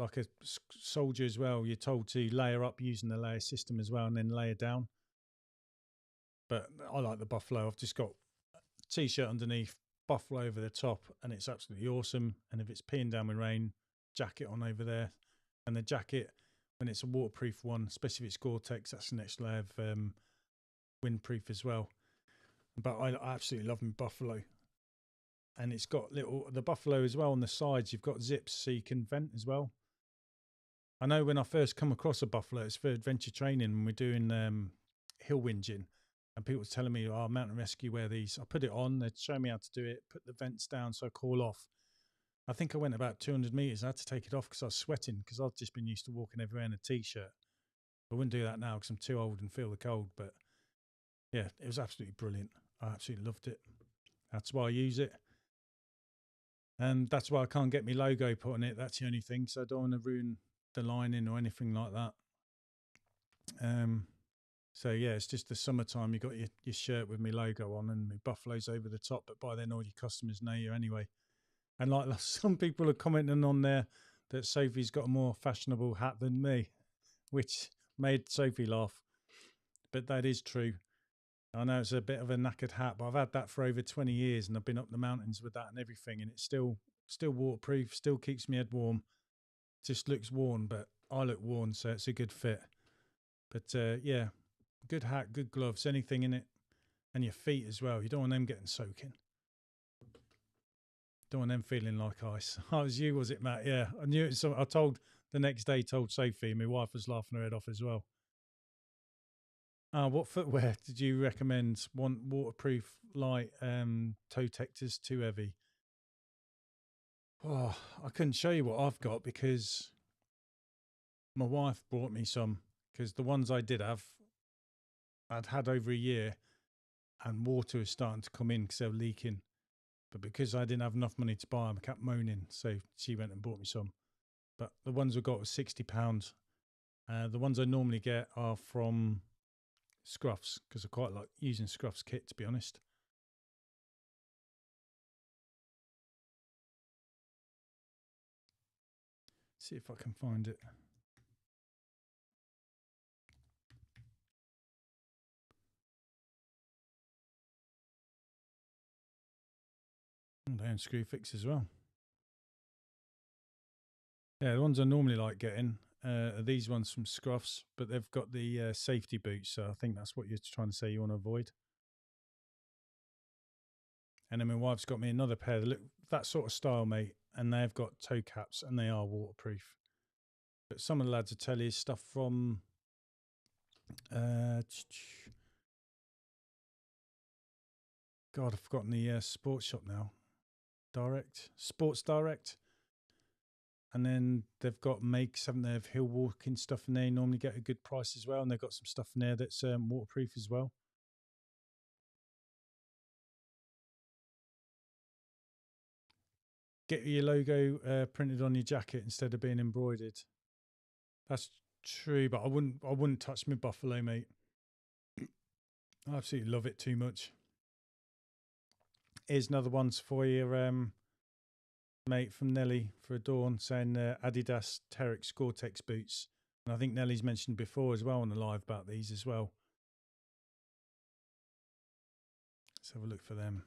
soldier as well, you're told to layer up using the layer system as well and then layer down. But I like the Buffalo. I've just got a t-shirt underneath, Buffalo over the top, and it's absolutely awesome. And if it's peeing down with rain, jacket on over there. And the jacket, when it's a waterproof one, especially if it's Gore-Tex, that's the next layer of windproof as well. But I absolutely love my Buffalo. And it's got the Buffalo as well on the sides. You've got zips so you can vent as well. I know when I first come across a Buffalo, it's for adventure training when we're doing hill whinging. And people were telling me, oh, mountain rescue, wear these. I put it on, they'd show me how to do it, put the vents down so I cool off. I think I went about 200 meters. I had to take it off because I was sweating because I've just been used to walking everywhere in a t-shirt. I wouldn't do that now because I'm too old and feel the cold. But yeah, it was absolutely brilliant. I absolutely loved it. That's why I use it. And that's why I can't get my logo put on it. That's the only thing. So I don't want to ruin the lining or anything like that. So yeah, it's just the summertime. You got your shirt with my logo on and my Buffalo's over the top. But by then, all your customers know you anyway. And like some people are commenting on there that Sophie's got a more fashionable hat than me, which made Sophie laugh. But that is true. I know it's a bit of a knackered hat, but I've had that for over 20 years and I've been up the mountains with that and everything, and it's still waterproof, still keeps me head warm. Just looks worn, but I look worn, so it's a good fit. But yeah, good hat, good gloves, anything in it, and your feet as well. You don't want them getting soaking. Don't want them feeling like ice. Oh, it was you, was it, Matt? Yeah, I knew it. So I told Sophie, my wife was laughing her head off as well. What footwear did you recommend? Want waterproof, light, toe protectors, too heavy? Oh, I couldn't show you what I've got because my wife brought me some, because the ones I did have, I'd had over a year and water was starting to come in because they were leaking. But because I didn't have enough money to buy them, I kept moaning. So she went and bought me some. But the ones I got were £60. The ones I normally get are from Scruffs, because I quite like using Scruffs kit, to be honest. See if I can find it. They're in Screwfix as well. Yeah, the ones I normally like getting are these ones from Scruffs, but they've got the safety boots, so I think that's what you're trying to say you want to avoid. And then my wife's got me another pair that look that sort of style, mate, and they've got toe caps and they are waterproof. But some of the lads will tell you stuff from God, I've forgotten the sports shop now. Sports Direct. And then they've got makes, haven't they, of hill walking stuff in there. You normally get a good price as well. And they've got some stuff in there that's waterproof as well. Get your logo printed on your jacket instead of being embroidered. That's true, but I wouldn't touch my buffalo, mate. I absolutely love it too much. Here's another one for you, mate, from Nelly for a Dawn, saying Adidas Terex Gore-Tex boots. And I think Nelly's mentioned before as well on the live about these as well. Let's have a look for them.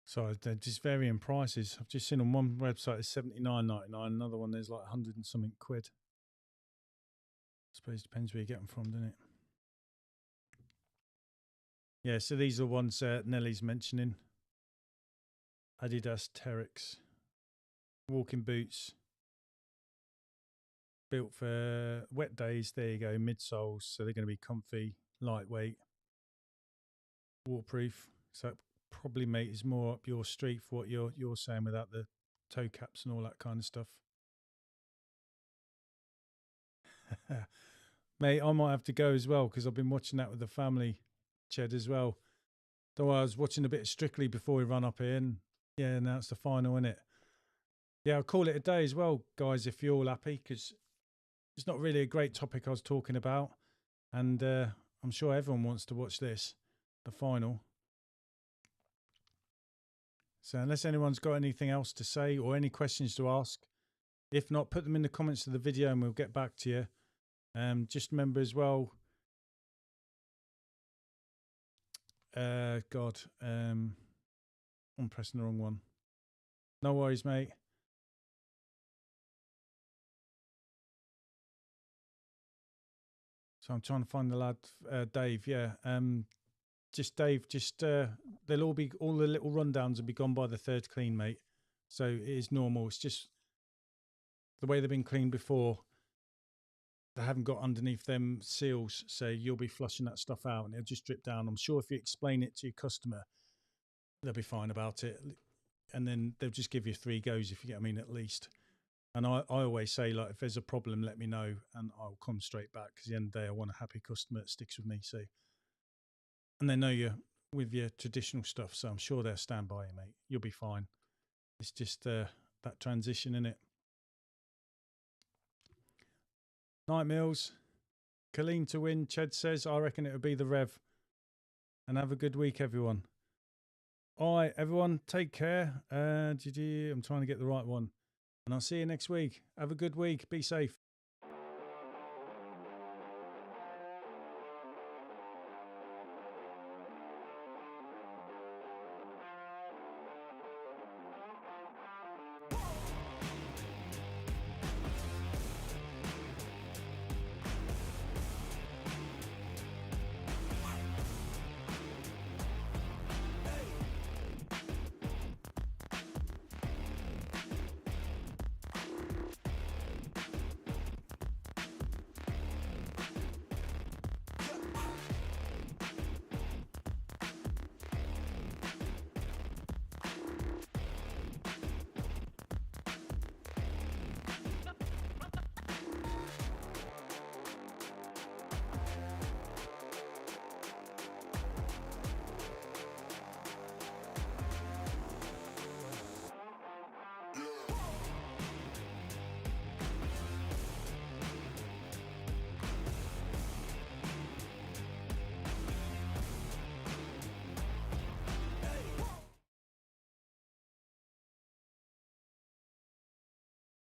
So they're just varying prices. I've just seen on one website it's $79.99, another one there's like 100 and something quid. I suppose it depends where you get them from, doesn't it? Yeah, so these are ones Nelly's mentioning. Adidas Terex walking boots, built for wet days. There you go, midsoles, so they're going to be comfy, lightweight, waterproof. So probably, mate, is more up your street for what you're saying without the toe caps and all that kind of stuff. Mate, I might have to go as well because I've been watching that with the family, Ched, as well. Though I was watching a bit of Strictly before we run up here, and yeah, now it's the final, isn't it? Yeah, I'll call it a day as well, guys, if you're all happy, because it's not really a great topic I was talking about, and I'm sure everyone wants to watch this, the final. So unless anyone's got anything else to say or any questions to ask, if not, put them in the comments of the video and we'll get back to you. Just remember as well, I'm pressing the wrong one. No worries, mate. So I'm trying to find the lad, Dave. Yeah. Just Dave. They'll all the little rundowns will be gone by the third clean, mate. So it is normal. It's just the way they've been cleaned before. They haven't got underneath them seals, so you'll be flushing that stuff out, and it'll just drip down. I'm sure if you explain it to your customer, they'll be fine about it, and then they'll just give you 3 goes if you get what I mean, at least. And I always say, like, if there's a problem, let me know, and I'll come straight back. Because at the end of the day, I want a happy customer that sticks with me. So, and they know you with your traditional stuff, so I'm sure they'll stand by you, mate. You'll be fine. It's just that transition, innit? Night Mills, Colleen to win. Ched says, I reckon it would be the Rev. And have a good week, everyone. All right, everyone, take care. I'm trying to get the right one. And I'll see you next week. Have a good week. Be safe.